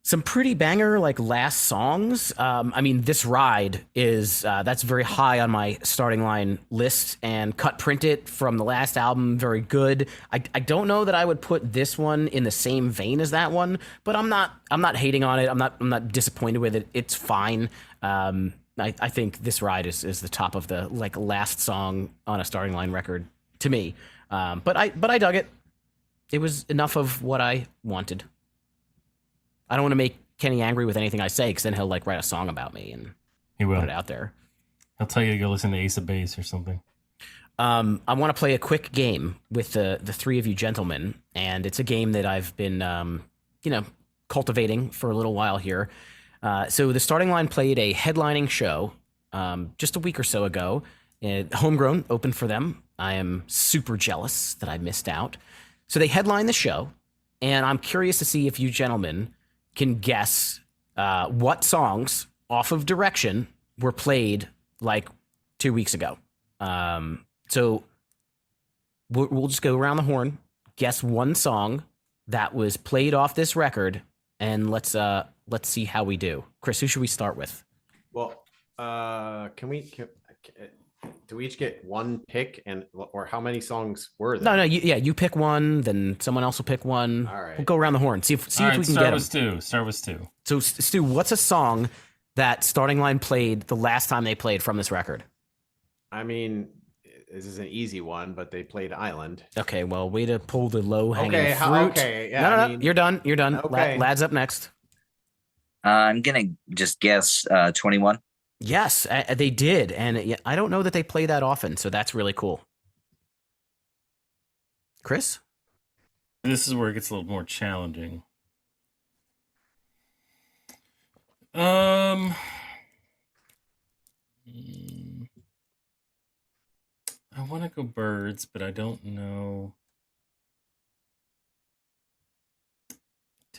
some pretty banger last songs. This Ride is that's very high on my Starting Line list, and Cut Print It from the last album, very good. I don't know that I would put this one in the same vein as that one, but I'm not hating on it. I'm not disappointed with it. It's fine. I think This Ride is the top of the last song on a Starting Line record to me. But I dug it. It was enough of what I wanted. I don't want to make Kenny angry with anything I say, because then he'll write a song about me and he will put it out there. I'll tell you to go listen to Ace of Base or something. I want to play a quick game with the three of you gentlemen, and it's a game that I've been cultivating for a little while here. So the Starting Line played a headlining show just a week or so ago. Homegrown opened for them. I am super jealous that I missed out. So they headlined the show, and I'm curious to see if you gentlemen can guess what songs off of Direction were played 2 weeks ago. So we'll just go around the horn, guess one song that was played off this record, and let's see how we do. Chris, who should we start with? Well, do we each get one pick, or how many songs were there? No, you pick one, then someone else will pick one. All right. We'll go around the horn. See if we can start get with them. Start with Stu. So, Stu, what's a song that Starting Line played the last time they played from this record? I mean, this is an easy one, but they played Island. Okay, well, way to pull the low-hanging Okay, fruit. okay, yeah, No, I mean- you're done. You're done. Okay. Lad's up next. I'm gonna just guess 21. Yes, they did, and I don't know that they play that often, so that's really cool. Chris? This is where it gets a little more challenging. I want to go Birds, but I don't know.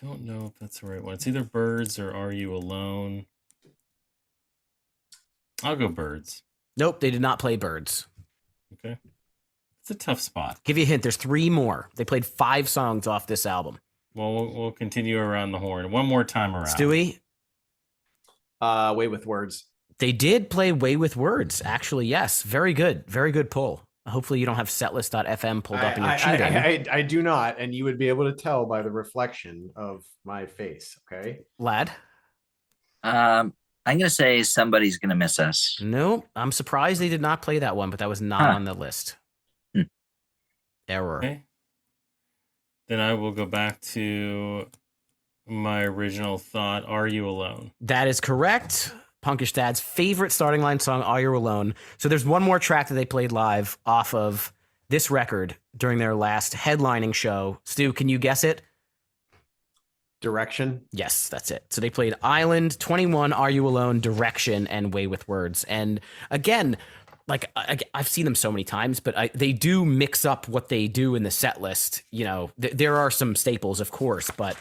Don't know if that's the right one. It's either Birds or Are You Alone? I'll go Birds. Nope, they did not play Birds. Okay. It's a tough spot. Give you a hint, there's 3 more. They played 5 songs off this album. Well, we'll continue around the horn. One more time around. Stewie? Way with Words. They did play Way with Words, actually, yes. Very good. Very good pull. Hopefully you don't have setlist.fm pulled up and you're cheating. I do not, and you would be able to tell by the reflection of my face, okay? Lad? I'm gonna say Somebody's Gonna Miss Us. No, I'm surprised they did not play that one, but that was not on the list. Error. Okay. Then I will go back to my original thought. Are You Alone? That is correct. Punkish Dad's favorite Starting Line song, Are You Alone? So there's one more track that they played live off of this record during their last headlining show. Stu, can you guess it? Direction. Yes, that's it. So they played Island, 21, Are You Alone, Direction, and Way with Words. And again, like I've seen them so many times, but they do mix up what they do in the set list. You know, there are some staples, of course, but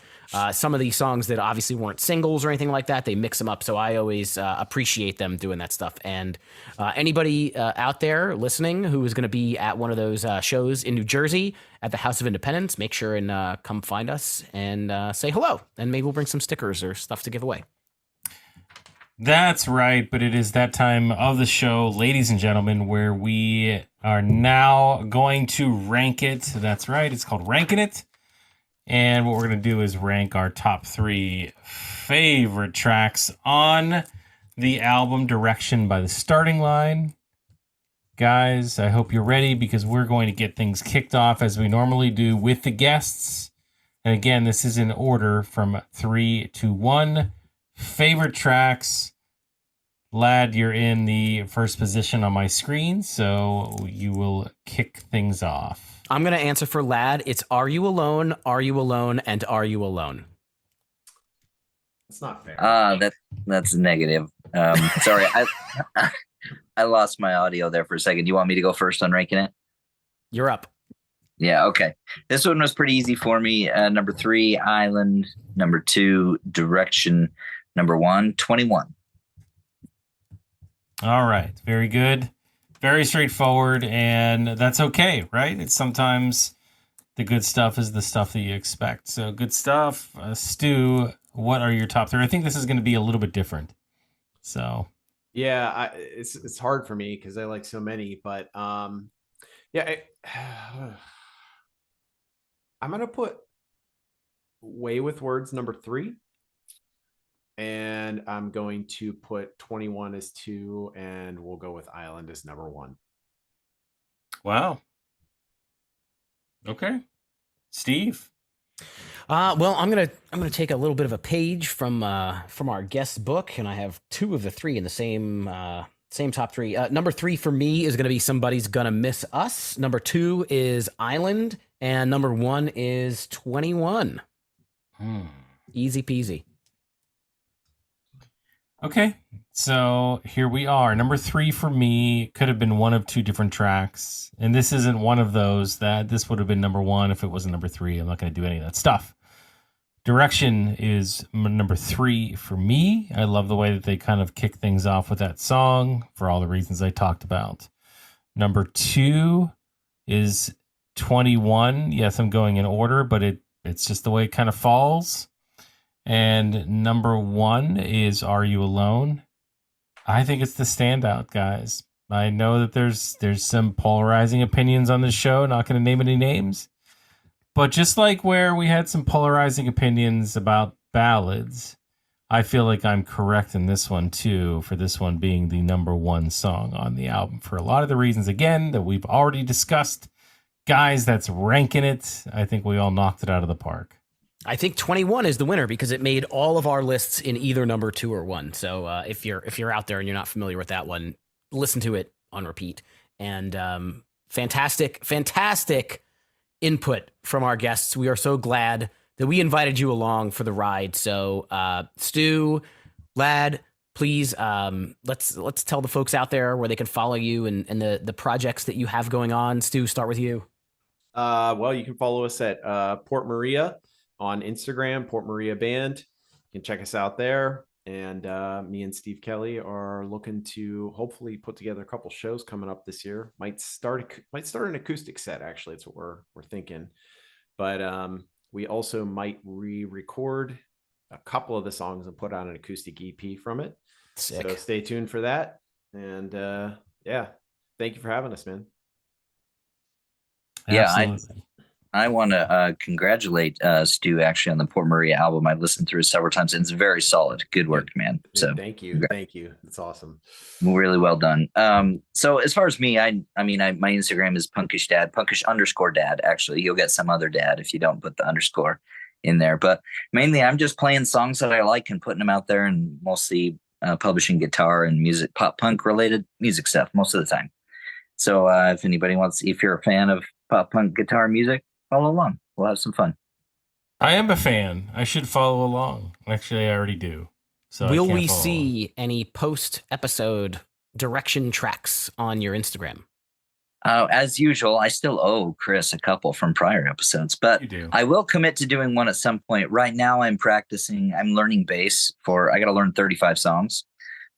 some of these songs that obviously weren't singles or anything like that, they mix them up. So I always appreciate them doing that stuff. And anybody out there listening who is going to be at one of those shows in New Jersey at the House of Independence, make sure and come find us and say hello. And maybe we'll bring some stickers or stuff to give away. That's right, but it is that time of the show, ladies and gentlemen, where we are now going to rank it. That's right, it's called Ranking It. And what we're going to do is rank our top 3 favorite tracks on the album Direction by the Starting Line. Guys, I hope you're ready because we're going to get things kicked off as we normally do with the guests. And again, this is in order from 3 to 1. Favorite tracks. Lad, you're in the first position on my screen, so you will kick things off. I'm going to answer for Lad. It's Are You Alone, Are You Alone, and Are You Alone? That's not fair. That's negative. Sorry, I lost my audio there for a second. You want me to go first on ranking it? You're up. Yeah, okay. This one was pretty easy for me. Number 3, Island. Number 2, Direction. Number 1, 21. All right. Very good. Very straightforward, and that's okay, right? It's sometimes the good stuff is the stuff that you expect. So good stuff. Stu, what are your top 3? I think this is going to be a little bit different. Yeah, it's hard for me because I like so many, but I'm gonna put Way with Words number 3, and I'm going to put 21 as 2, and we'll go with Island as number 1. Wow. Okay, Steve. Well, I'm gonna take a little bit of a page from our guest book, and I have 2 of the 3 in the same top 3. Number 3 for me is gonna be Somebody's Gonna Miss Us. Number 2 is Island, and number 1 is 21. Easy peasy. Okay, so here we are. Number 3 for me could have been one of 2 different tracks, and this isn't one of those. That this would have been number 1 if it wasn't number 3. I'm not going to do any of that stuff. Direction is number 3 for me. I love the way that they kind of kick things off with that song for all the reasons I talked about. Number 2 is 21. Yes, I'm going in order, but it's just the way it kind of falls. And number 1 is Are You Alone? I think it's the standout, guys. I know that there's some polarizing opinions on this show. Not going to name any names. But just like where we had some polarizing opinions about ballads, I feel like I'm correct in this one too, for this one being the number 1 song on the album for a lot of the reasons, again, that we've already discussed. Guys, that's ranking it. I think we all knocked it out of the park. I think 21 is the winner because it made all of our lists in either number 2 or 1. So if you're out there and you're not familiar with that one, listen to it on repeat. And fantastic input from our guests. We are so glad that we invited you along for the ride. So Stu, Lad, please let's tell the folks out there where they can follow you and the projects that you have going on. Stu, start with you. Well, you can follow us at Port Maria on Instagram, Port Maria Band. You can check us out there. And me and Steve Kelly are looking to hopefully put together a couple shows coming up this year. Might start an acoustic set, actually. That's what we're thinking. But we also might re-record a couple of the songs and put out an acoustic EP from it. Sick. So stay tuned for that. And yeah, thank you for having us, man. Yeah, Absolutely. I want to congratulate Stu actually on the Port Maria album. I've listened through it several times, and it's very solid. Good work, man. So thank you. It's awesome. Really well done. So as far as me, I mean, my Instagram is Punkish Dad, Punkish_Dad. Actually, you'll get some other dad if you don't put the underscore in there. But mainly, I'm just playing songs that I like and putting them out there, and mostly publishing guitar and music, pop punk related music stuff most of the time. So if you're a fan of pop punk guitar music, follow along. We'll have some fun. I am a fan. I should follow along. Actually, I already do. So will we see any post-episode direction tracks on your Instagram? As usual, I still owe Chris a couple from prior episodes, but I will commit to doing one at some point. Right now, I'm learning bass I got to learn 35 songs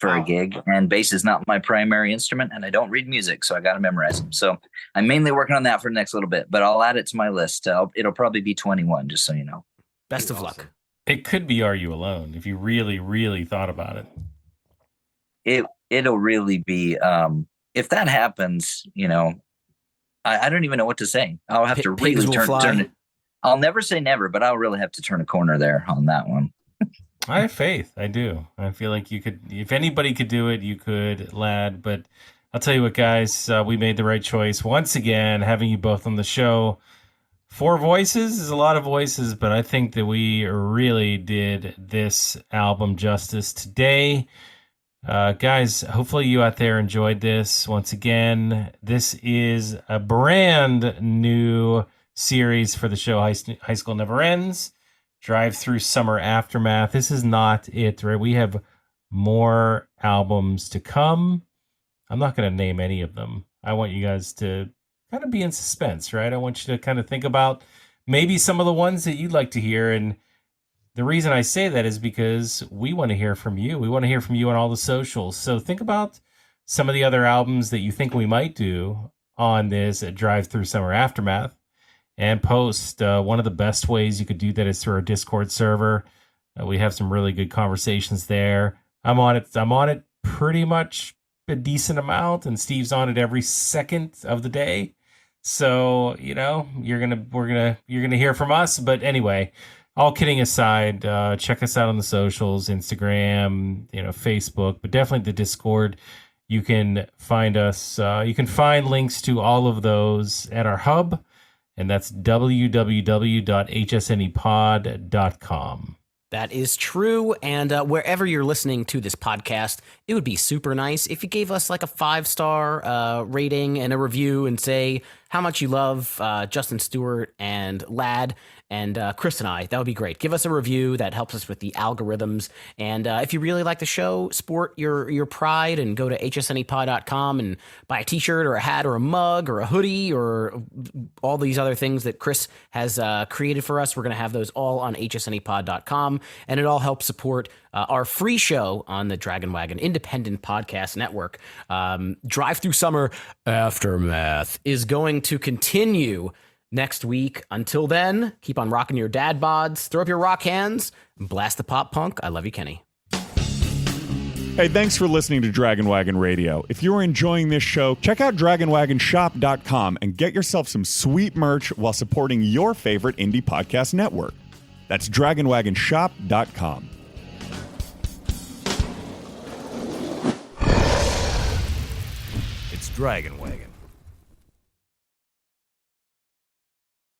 for a gig, and bass is not my primary instrument, and I don't read music, so I got to memorize them. So I'm mainly working on that for the next little bit, but I'll add it to my list. It'll probably be 21, just so you know. Best of luck. It could be Are You Alone if you really, really thought about it. It'll really be, if that happens, I don't even know what to say. I'll have to really turn it. I'll never say never, but I'll really have to turn a corner there on that one. I have faith. I do. I feel like you could, if anybody could do it, you could, Lad. But I'll tell you what, guys, we made the right choice. Once again, having you both on the show. 4 voices is a lot of voices, but I think that we really did this album justice today. Guys, hopefully you out there enjoyed this. Once again, this is a brand new series for the show High School Never Ends. Drive-Thru Summer Aftermath. This is not it, right? We have more albums to come. I'm not going to name any of them. I want you guys to kind of be in suspense, right? I want you to kind of think about maybe some of the ones that you'd like to hear. And the reason I say that is because we want to hear from you. We want to hear from you on all the socials. So think about some of the other albums that you think we might do on this Drive-Thru Summer Aftermath. And post. One of the best ways you could do that is through our Discord server. We have some really good conversations there. I'm on it pretty much a decent amount, and Steve's on it every second of the day. So you're gonna hear from us. But anyway, all kidding aside, check us out on the socials, Instagram, Facebook, but definitely the Discord. You can find us. You can find links to all of those at our hub. And that's www.hsnepod.com. That is true. And wherever you're listening to this podcast, it would be super nice if you gave us like a 5-star rating and a review and say how much you love Justin Stewart and Lad and Chris and I. That would be great. Give us a review. That helps us with the algorithms. And if you really like the show, sport your pride and go to hsnepod.com and buy a t-shirt or a hat or a mug or a hoodie or all these other things that Chris has created for us. We're going to have those all on hsnepod.com. And it all helps support our free show on the Dragon Wagon Independent Podcast Network. Drive-Thru Summer Aftermath is going to continue next week. Until then, keep on rocking your dad bods, throw up your rock hands, and blast the pop punk. I love you, Kenny. Hey, thanks for listening to Dragon Wagon Radio. If you're enjoying this show, check out DragonWagonShop.com and get yourself some sweet merch while supporting your favorite indie podcast network. That's DragonWagonShop.com. It's Dragon Wagon.